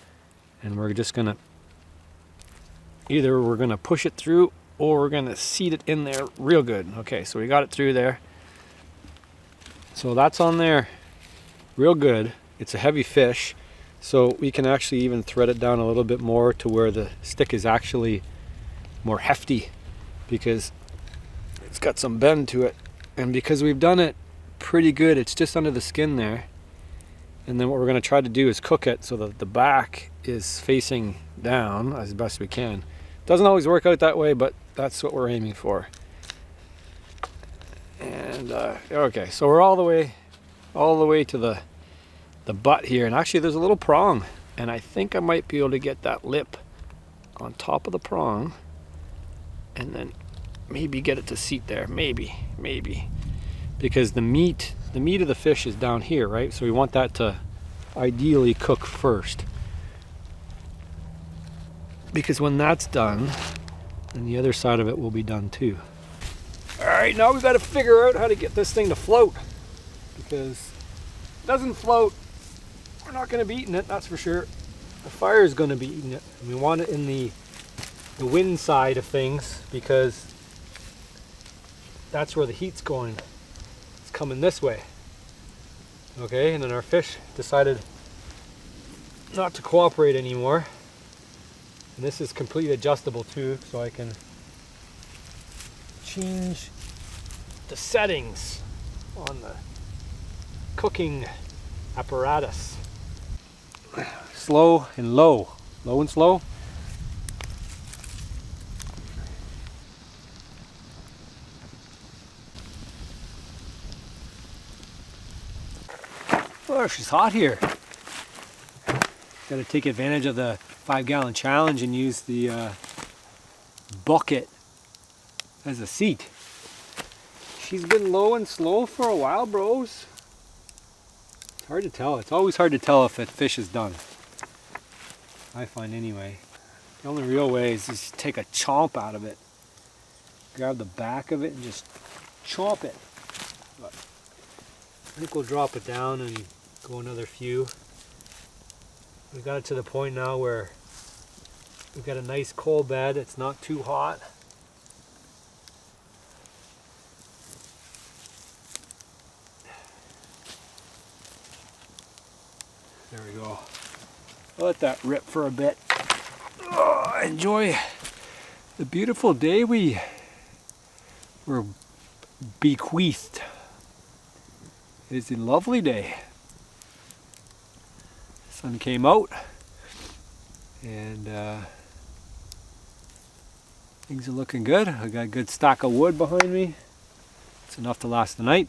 And we're just going to either we're going to push it through or we're going to seat it in there real good. Okay, so we got it through there. So that's on there real good. It's a heavy fish, so we can actually even thread it down a little bit more to where the stick is actually more hefty because it's got some bend to it. And because we've done it pretty good, it's just under the skin there. And then what we're going to try to do is cook it so that the back is facing down as best we can. Doesn't always work out that way, but that's what we're aiming for. And okay, so we're all the way to the butt here, and actually there's a little prong, and I think I might be able to get that lip on top of the prong, and then maybe get it to seat there. Maybe, because the meat of the fish is down here, right? So we want that to ideally cook first. Because when that's done, then the other side of it will be done too. All right, now we've got to figure out how to get this thing to float. Because if it doesn't float, we're not going to be eating it, that's for sure. The fire is going to be eating it. And we want it in the wind side of things because that's where the heat's going. It's coming this way. Okay, and then our fish decided not to cooperate anymore. And this is completely adjustable too, so I can change the settings on the cooking apparatus. Slow and low. Low and slow. Gosh, it's hot here. Got to take advantage of the 5-gallon challenge and use the bucket as a seat. She's been low and slow for a while, bros. It's hard to tell. It's always hard to tell if a fish is done. I find anyway. The only real way is just take a chomp out of it. Grab the back of it and just chomp it. But I think we'll drop it down and go another few. We got it to the point now where we've got a nice cold bed. It's not too hot. There we go. I'll let that rip for a bit. Oh, enjoy the beautiful day we were bequeathed. It is a lovely day. The sun came out and things are looking good. I got a good stack of wood behind me. It's enough to last the night.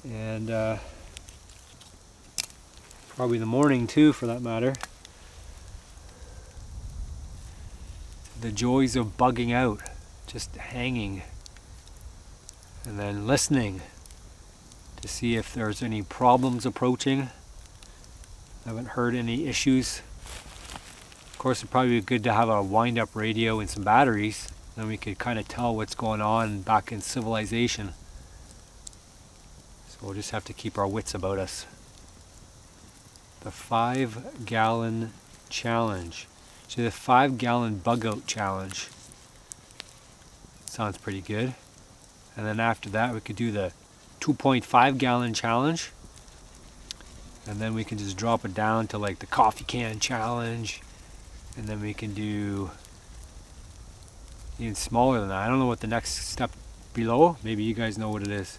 And probably the morning too, for that matter. The joys of bugging out, just hanging and then listening to see if there's any problems approaching. I haven't heard any issues. Of course, it'd probably be good to have a wind-up radio and some batteries. Then we could kind of tell what's going on back in civilization. So we'll just have to keep our wits about us. The 5-gallon challenge. So the 5-gallon bug out challenge. Sounds pretty good. And then after that we could do the 2.5-gallon challenge. And then we can just drop it down to like the coffee can challenge. And then we can do even smaller than that. I don't know what the next step below. Maybe you guys know what it is.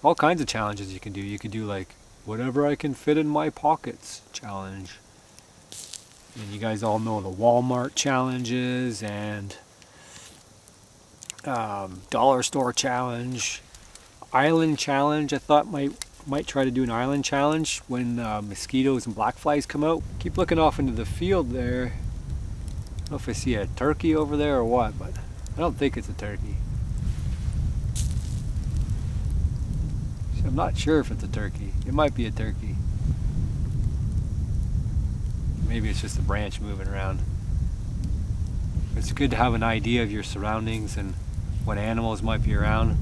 All kinds of challenges you can do. You could do like whatever I can fit in my pockets challenge. And you guys all know the Walmart challenges and dollar store challenge, island challenge. I thought might try to do an island challenge when mosquitoes and black flies come out. Keep looking off into the field there. I don't know if I see a turkey over there or what, but I don't think it's a turkey. I'm not sure if it's a turkey. It might be a turkey. Maybe it's just a branch moving around. It's good to have an idea of your surroundings and what animals might be around.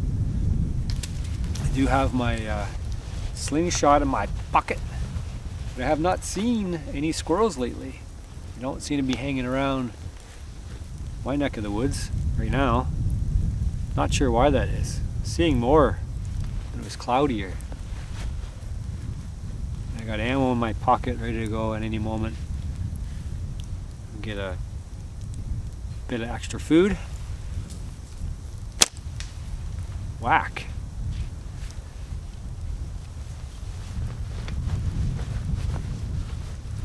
I do have my slingshot in my pocket, but I have not seen any squirrels lately. They don't seem to be hanging around my neck of the woods right now. Not sure why that is. Seeing more. It was cloudier. I got ammo in my pocket ready to go at any moment. Get a bit of extra food. Whack.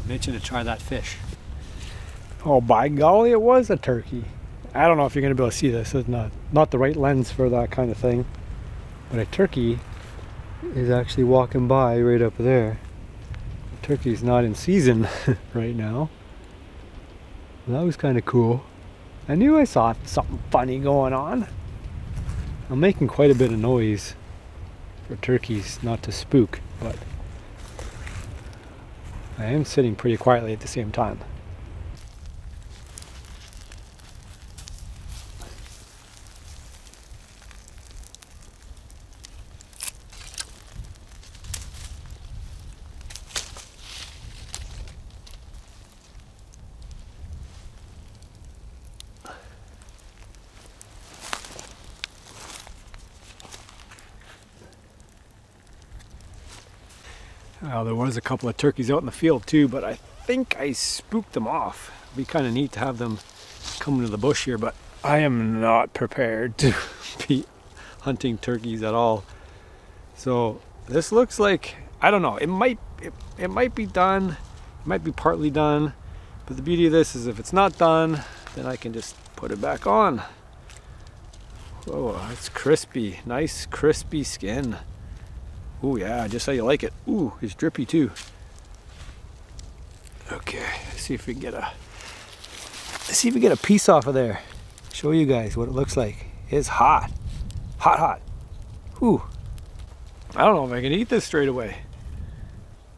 I'm itching to try that fish. Oh, by golly, it was a turkey. I don't know if you're going to be able to see this. It's not the right lens for that kind of thing. But a turkey is actually walking by right up there. The turkey's not in season right now. That was kind of cool. I knew I saw something funny going on. I'm making quite a bit of noise for turkeys not to spook, but I am sitting pretty quietly at the same time. Well, there was a couple of turkeys out in the field too, but I think I spooked them off. It'd be kind of neat to have them come into the bush here, but I am not prepared to be hunting turkeys at all. So this looks like, I don't know, it might be done, it might be partly done, but the beauty of this is if it's not done, then I can just put it back on. Whoa, it's crispy, nice crispy skin. Oh yeah, just how you like it. Ooh, it's drippy too. Okay, let's see if we can get a piece off of there. Show you guys what it looks like. It's hot. Hot, hot. Ooh. I don't know if I can eat this straight away.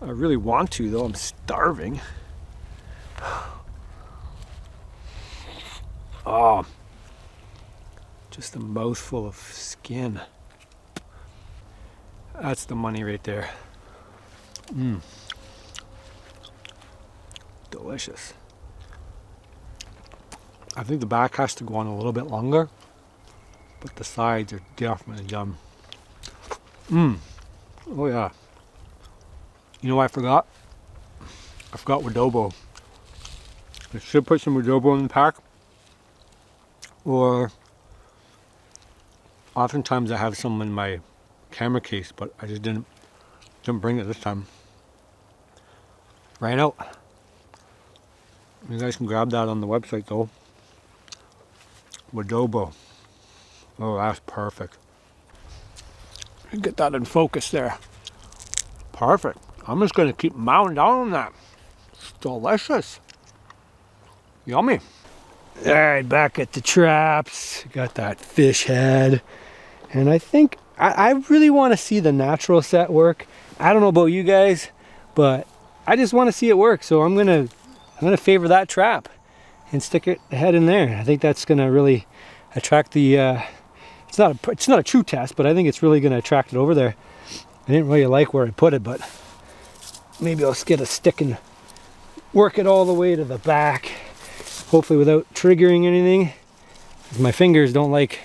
I really want to though, I'm starving. Oh. Just a mouthful of skin. That's the money right there. Mmm. Delicious. I think the back has to go on a little bit longer, but the sides are definitely yum. Mmm. Oh yeah. You know what I forgot? I forgot adobo. I should put some adobo in the pack. Or oftentimes I have some in my camera case, but I just didn't bring it this time. Ran out. You guys can grab that on the website though. Adobo. Oh, that's perfect. Get that in focus there. Perfect. I'm just gonna keep mowing down on that. It's delicious. Yummy. All right, back at the traps. Got that fish head. And I think, I really want to see the natural set work. I don't know about you guys, but I just want to see it work. So I'm gonna favor that trap and stick it head in there. I think that's gonna really attract the, it's not a true test, but I think it's really gonna attract it over there. I didn't really like where I put it, but maybe I'll get a stick and work it all the way to the back. Hopefully without triggering anything. My fingers don't like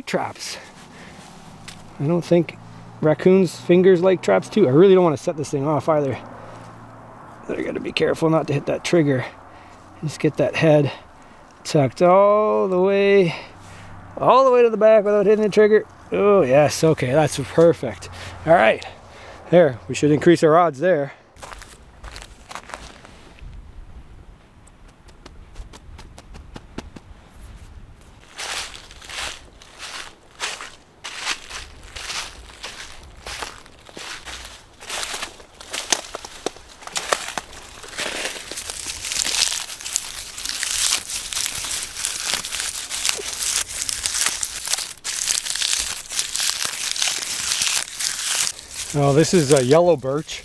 traps. I don't think raccoons' fingers like traps too. I really don't want to set this thing off either. I gotta be careful not to hit that trigger. Just get that head tucked all the way to the back without hitting the trigger. Oh yes, okay, that's perfect. All right, there, we should increase our odds there. Now this is a yellow birch,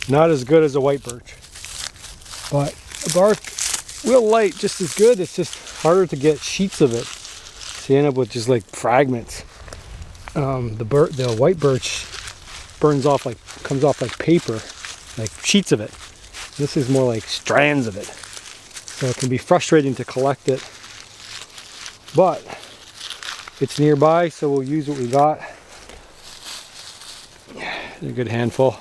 not as good as a white birch, but the bark will light just as good. It's just harder to get sheets of it, so you end up with just like fragments. The white birch comes off like paper, like sheets of it. This is more like strands of it, so it can be frustrating to collect it, but it's nearby, so we'll use what we got. A good handful.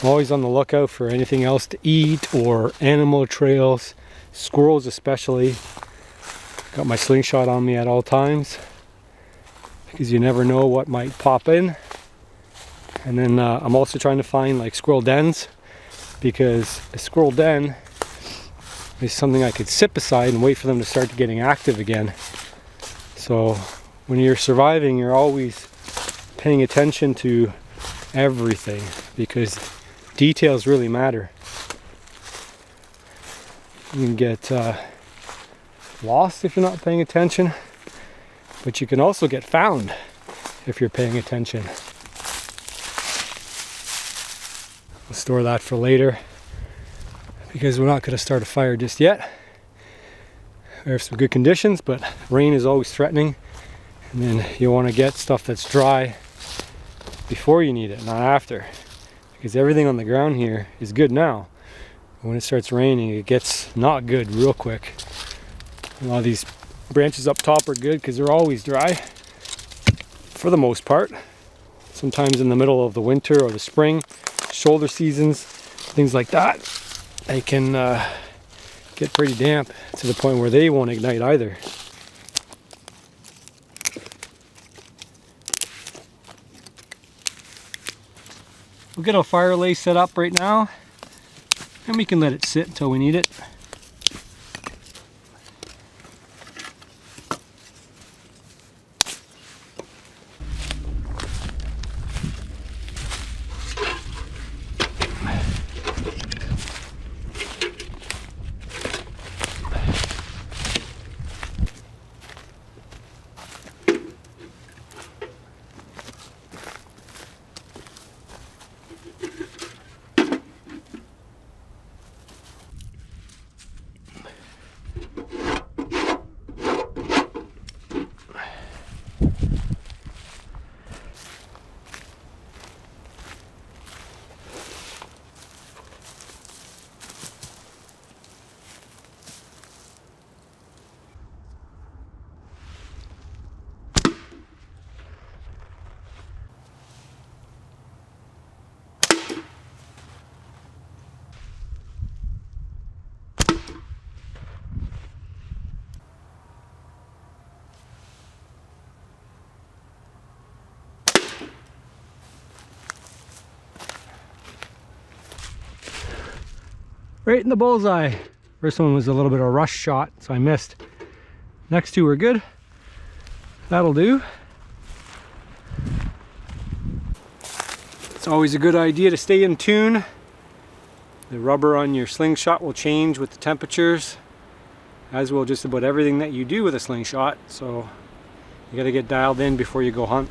I'm always on the lookout for anything else to eat or animal trails, squirrels especially. Got my slingshot on me at all times because you never know what might pop in. And then I'm also trying to find like squirrel dens, because a squirrel den is something I could sit beside and wait for them to start getting active again. So when you're surviving, you're always paying attention to everything, because details really matter. You can get lost if you're not paying attention, but you can also get found if you're paying attention. We'll store that for later, because we're not going to start a fire just yet. We have some good conditions, but rain is always threatening, and then you want to get stuff that's dry before you need it, not after, because everything on the ground here is good now. When it starts raining, it gets not good real quick. A lot of these branches up top are good because they're always dry for the most part. Sometimes in the middle of the winter or the spring, shoulder seasons, things like that, they can get pretty damp to the point where they won't ignite either. We'll get our fire lay set up right now, and we can let it sit until we need it. Right in the bullseye. First one was a little bit of a rush shot, so I missed. Next two were good. That'll do. It's always a good idea to stay in tune. The rubber on your slingshot will change with the temperatures, as will just about everything that you do with a slingshot. So you got to get dialed in before you go hunt.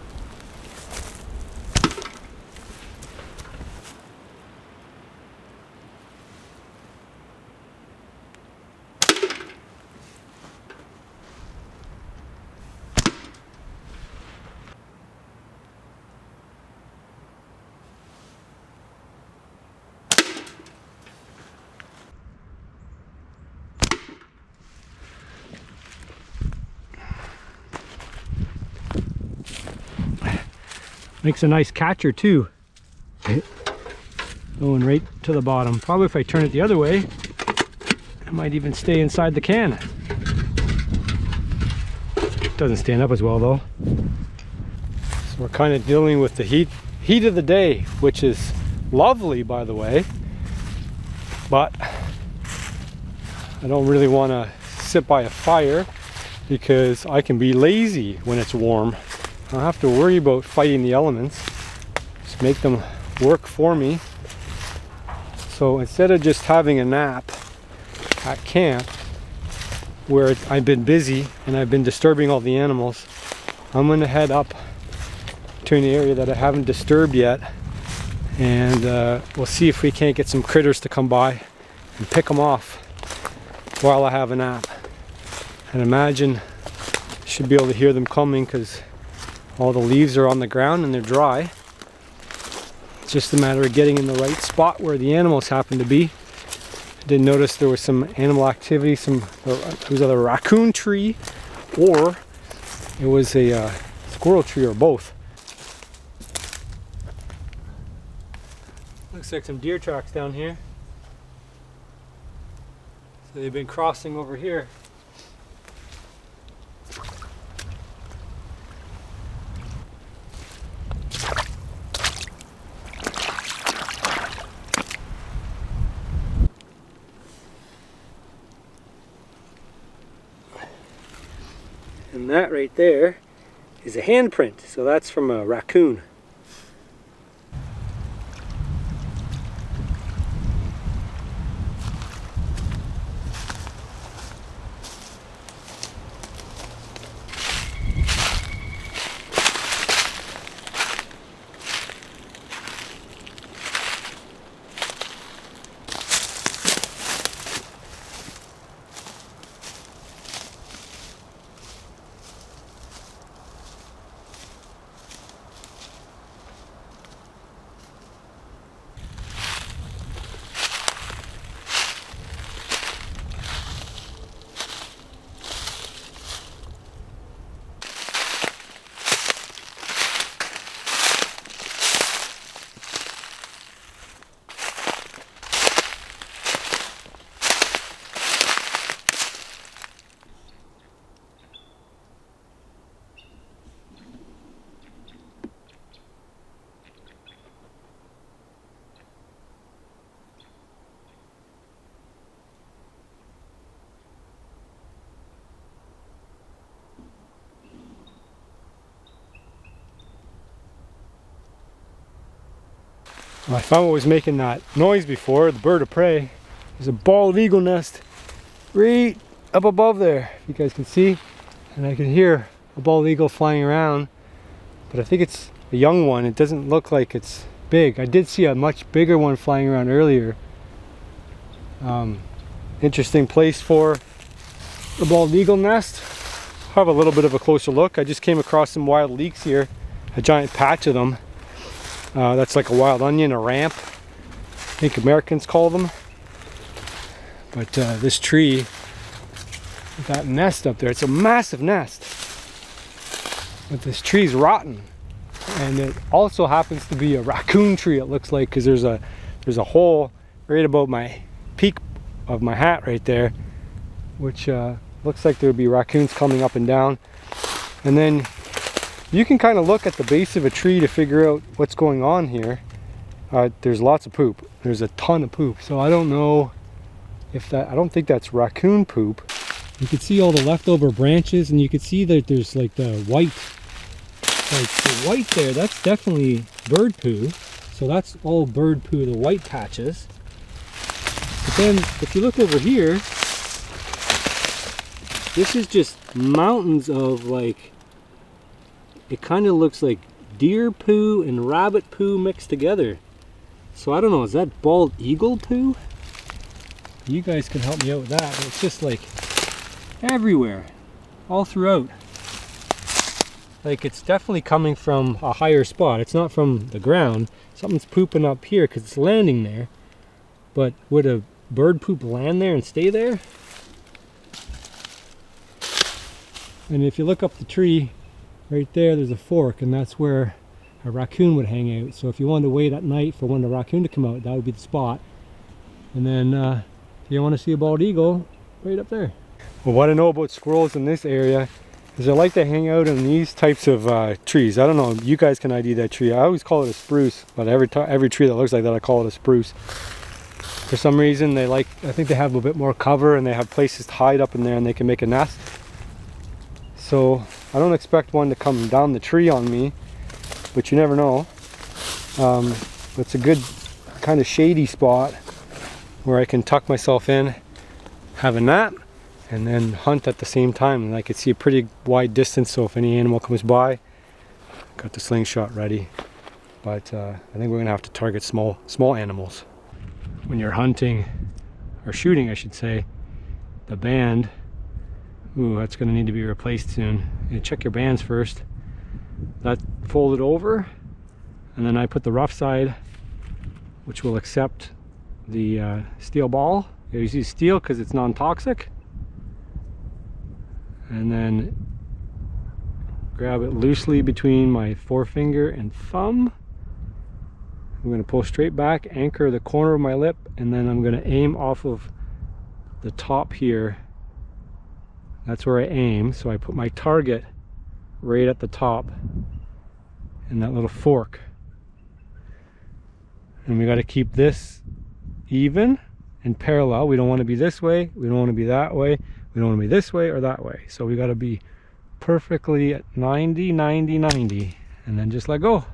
Makes a nice catcher too. Going right to the bottom. Probably if I turn it the other way, it might even stay inside the can. Doesn't stand up as well though. So we're kind of dealing with the heat of the day, which is lovely by the way, but I don't really want to sit by a fire because I can be lazy when it's warm. I don't have to worry about fighting the elements. Just make them work for me. So instead of just having a nap at camp where I've been busy and I've been disturbing all the animals, I'm going to head up to an area that I haven't disturbed yet, and we'll see if we can't get some critters to come by and pick them off while I have a nap. And imagine I should be able to hear them coming because all the leaves are on the ground and they're dry. It's just a matter of getting in the right spot where the animals happen to be. I did notice there was some animal activity, it was either a raccoon tree or it was a squirrel tree, or both. Looks like some deer tracks down here. So they've been crossing over here. And that right there is a handprint, so that's from a raccoon. Well, I found what was making that noise before, the bird of prey. There's a bald eagle nest right up above there, if you guys can see. And I can hear a bald eagle flying around, but I think it's a young one. It doesn't look like it's big. I did see a much bigger one flying around earlier. Interesting place for the bald eagle nest. I'll have a little bit of a closer look. I just came across some wild leeks here, a giant patch of them. That's like a wild onion, a ramp, I think Americans call them. But this tree, that nest up there, it's a massive nest. But this tree's rotten. And it also happens to be a raccoon tree, it looks like, because there's a hole right above my peak of my hat right there, which looks like there would be raccoons coming up and down. And then you can kind of look at the base of a tree to figure out what's going on here. There's lots of poop. There's a ton of poop. So I don't know if that, I don't think that's raccoon poop. You can see all the leftover branches, and you can see that there's like the white, there, that's definitely bird poo. So that's all bird poo, the white patches. But then if you look over here, this is just mountains of like, it kind of looks like deer poo and rabbit poo mixed together. So I don't know, is that bald eagle poo? You guys can help me out with that, but it's just like everywhere, all throughout. Like it's definitely coming from a higher spot. It's not from the ground. Something's pooping up here because it's landing there. But would a bird poop land there and stay there? And if you look up the tree, right there, there's a fork, and that's where a raccoon would hang out. So if you wanted to wait at night for when the raccoon to come out, that would be the spot. And then if you want to see a bald eagle, right up there. Well, what I know about squirrels in this area is they like to hang out in these types of trees. I don't know, you guys can ID that tree. I always call it a spruce, but every tree that looks like that, I call it a spruce. For some reason, they like, I think they have a bit more cover, and they have places to hide up in there, and they can make a nest. So I don't expect one to come down the tree on me, but you never know. It's a good kind of shady spot where I can tuck myself in, have a nap, and then hunt at the same time. And I can see a pretty wide distance, so if any animal comes by, got the slingshot ready. But I think we're gonna have to target small animals. When you're hunting, or shooting I should say, the band, ooh, that's gonna need to be replaced soon. You check your bands first. That folded over, and then I put the rough side, which will accept the steel ball. You use steel because it's non-toxic. And then grab it loosely between my forefinger and thumb. I'm going to pull straight back, anchor the corner of my lip, and then I'm going to aim off of the top here. That's where I aim. So I put my target right at the top and that little fork. And we got to keep this even and parallel. We don't want to be this way, we don't want to be that way, we don't want to be this way or that way. So we got to be perfectly at 90, 90, 90, and then just let go.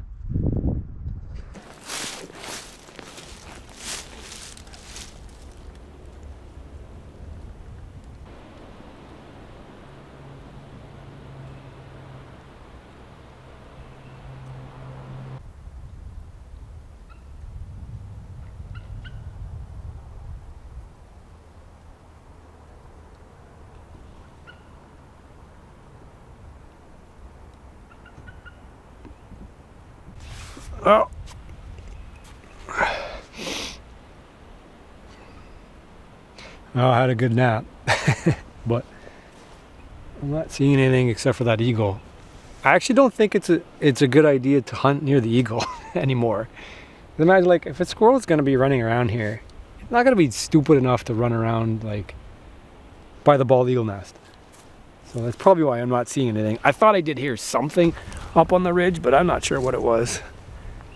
Oh. Well, I had a good nap, but I'm not seeing anything except for that eagle. I actually don't think it's a good idea to hunt near the eagle anymore. Imagine, like, if a squirrel is going to be running around here, it's not going to be stupid enough to run around like by the bald eagle nest. So that's probably why I'm not seeing anything. I thought I did hear something up on the ridge, but I'm not sure what it was.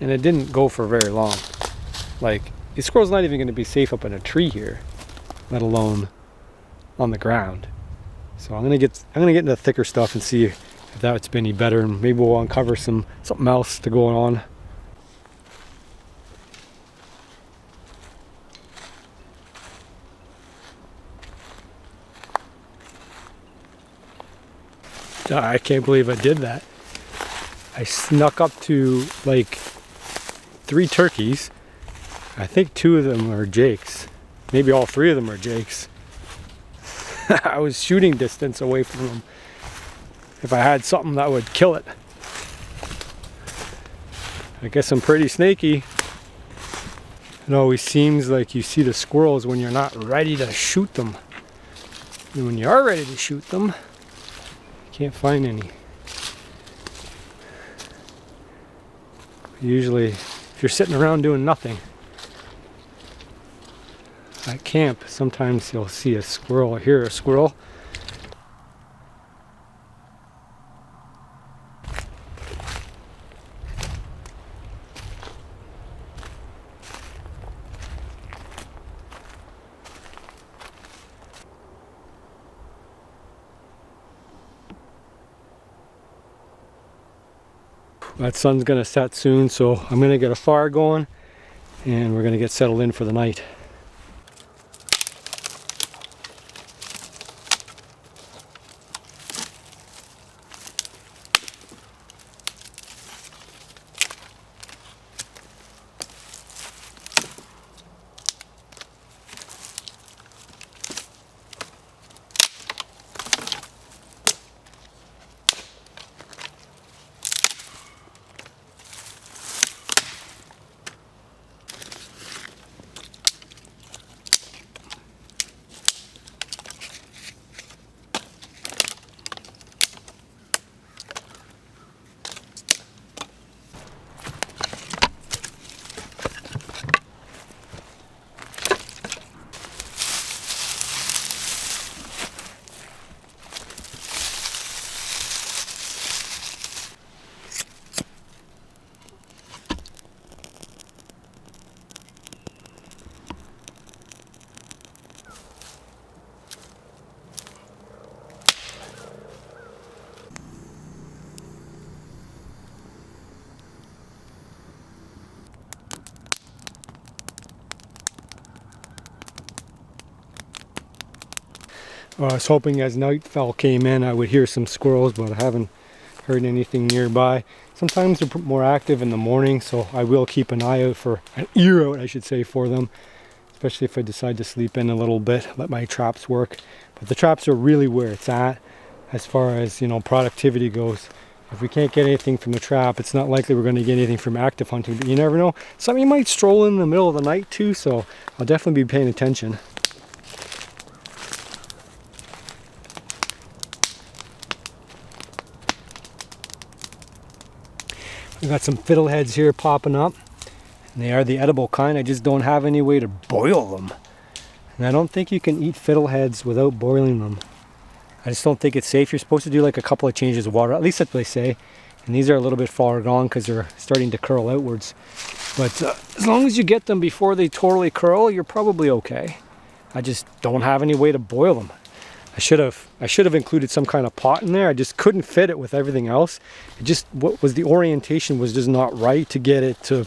And it didn't go for very long. Like, the squirrel's not even going to be safe up in a tree here, let alone on the ground. So I'm gonna get into the thicker stuff and see if that's been any better, and maybe we'll uncover something else to go on. I can't believe I did that. I snuck up to like 3 turkeys. I think 2 of them are Jake's. Maybe all 3 of them are Jake's. I was shooting distance away from them. If I had something that would kill it. I guess I'm pretty snaky. It always seems like you see the squirrels when you're not ready to shoot them. And when you are ready to shoot them, you can't find any. Usually, if you're sitting around doing nothing, at camp, sometimes you'll see a squirrel or hear a squirrel. that sun's gonna set soon, so I'm gonna get a fire going and we're gonna get settled in for the night. I was hoping as Nightfall came in I would hear some squirrels, but I haven't heard anything nearby. Sometimes they're more active in the morning, so I will keep an eye out, for an ear out I should say, for them, especially if I decide to sleep in a little bit, let my traps work. But the traps are really where it's at as far as, you know, productivity goes. If we can't get anything from the trap, it's not likely we're going to get anything from active hunting, but you never know. Something might stroll in the middle of the night too, so I'll definitely be paying attention. We got some fiddleheads here popping up, and they are the edible kind. I just don't have any way to boil them, and I don't think you can eat fiddleheads without boiling them. I just don't think it's safe. You're supposed to do like a couple of changes of water, at least that's what they say. And these are a little bit far gone because they're starting to curl outwards. But as long as you get them before they totally curl, you're probably okay. I just don't have any way to boil them. I should have included some kind of pot in there. I just couldn't fit it with everything else. It just, what was the orientation was just not right to get it to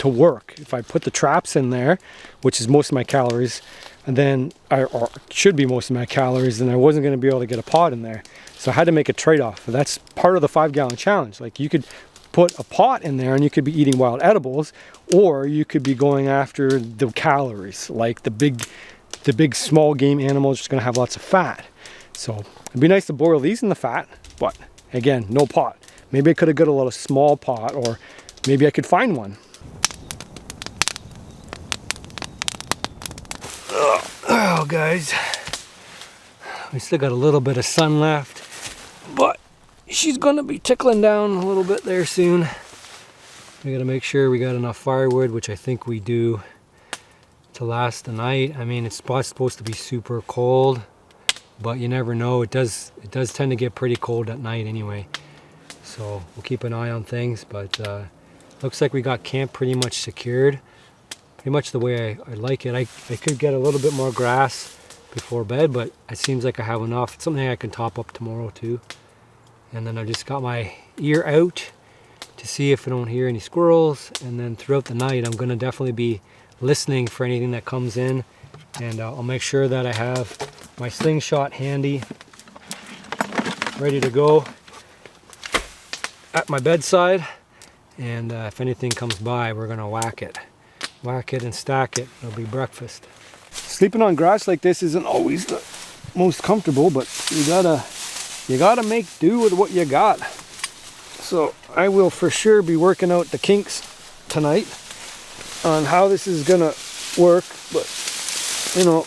work. If I put the traps in there, which is most of my calories, and then or should be most of my calories, then I wasn't going to be able to get a pot in there. So I had to make a trade-off. That's part of the 5-gallon challenge. Like, you could put a pot in there and you could be eating wild edibles, or you could be going after the calories, like the big small game animals just going to have lots of fat. So it'd be nice to boil these in the fat, but again, no pot. Maybe I could have got a little small pot, or maybe I could find one. Oh guys, we still got a little bit of sun left, but she's gonna be tickling down a little bit there soon. We gotta make sure we got enough firewood, which I think we do, to last the night. I mean, it's supposed to be super cold, but you never know. It does tend to get pretty cold at night anyway. So we'll keep an eye on things, but looks like we got camp pretty much secured. Pretty much the way I like it. I could get a little bit more grass before bed, but it seems like I have enough. It's something I can top up tomorrow too. And then I just got my ear out to see if I don't hear any squirrels. And then throughout the night, I'm gonna definitely be listening for anything that comes in, and I'll make sure that I have my slingshot handy, ready to go at my bedside, and if anything comes by, we're gonna whack it and stack it. It'll be breakfast. Sleeping on grass like this isn't always the most comfortable, but you gotta make do with what you got. So I will for sure be working out the kinks tonight on how this is gonna work. But you know,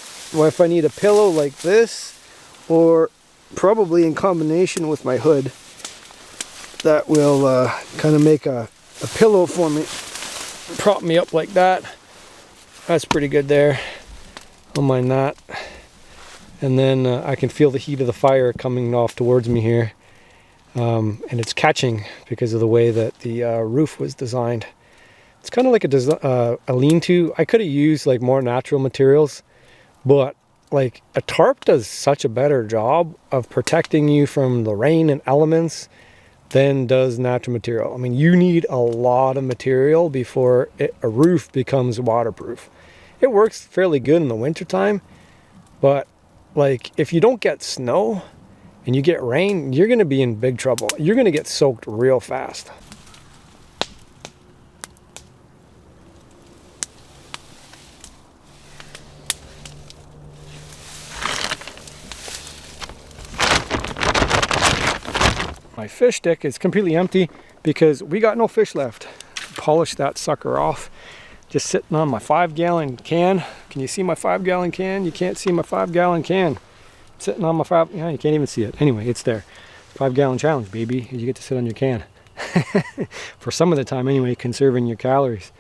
if I need a pillow like this, or probably in combination with my hood, that will kind of make a pillow for me, prop me up like that. That's pretty good there. Don't mind that. And then I can feel the heat of the fire coming off towards me here, and it's catching because of the way that the roof was designed. It's kind of like a lean-to. I could have used like more natural materials, but like a tarp does such a better job of protecting you from the rain and elements than does natural material. I mean, you need a lot of material before a roof becomes waterproof. It works fairly good in the wintertime, but like if you don't get snow and you get rain, you're going to be in big trouble. You're going to get soaked real fast. My fish stick is completely empty because we got no fish left. Polish that sucker off. Just sitting on my 5-gallon can. Can you see my 5-gallon can? You can't see my 5-gallon can. Sitting on my yeah, you can't even see it. Anyway, it's there. 5-gallon challenge, baby. You get to sit on your can. For some of the time anyway, conserving your calories.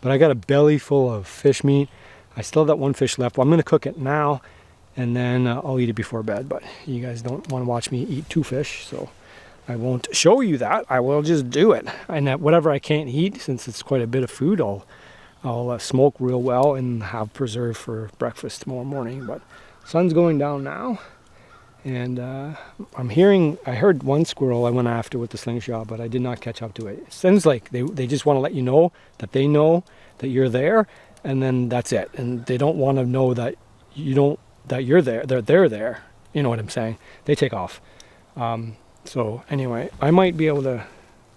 But I got a belly full of fish meat. I still got one fish left. Well, I'm going to cook it now, and then I'll eat it before bed. But you guys don't want to watch me eat 2 fish, so I won't show you that. I will just do it. And whatever I can't eat, since it's quite a bit of food, I'll smoke real well and have preserved for breakfast tomorrow morning. But sun's going down now, and I heard one squirrel I went after with the slingshot, but I did not catch up to it. It seems like they just want to let you know that you're there, and then that's it. And they don't want to know that you're there. They're there. You know what I'm saying? They take off. So anyway, I might be able to,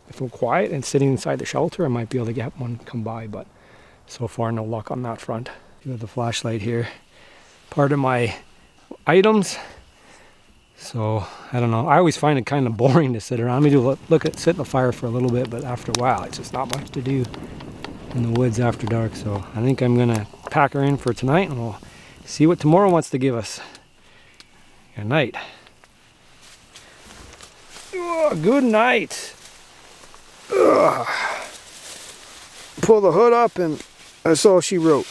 if I'm quiet and sitting inside the shelter, I might be able to get one come by, but so far no luck on that front. You have the flashlight here, part of my items. So I don't know, I always find it kind of boring to sit around. I mean, sit in the fire for a little bit, but after a while it's just not much to do in the woods after dark. So I think I'm gonna pack her in for tonight, and we'll see what tomorrow wants to give us. Good night. Oh, good night. Ugh. Pull the hood up, and that's all she wrote.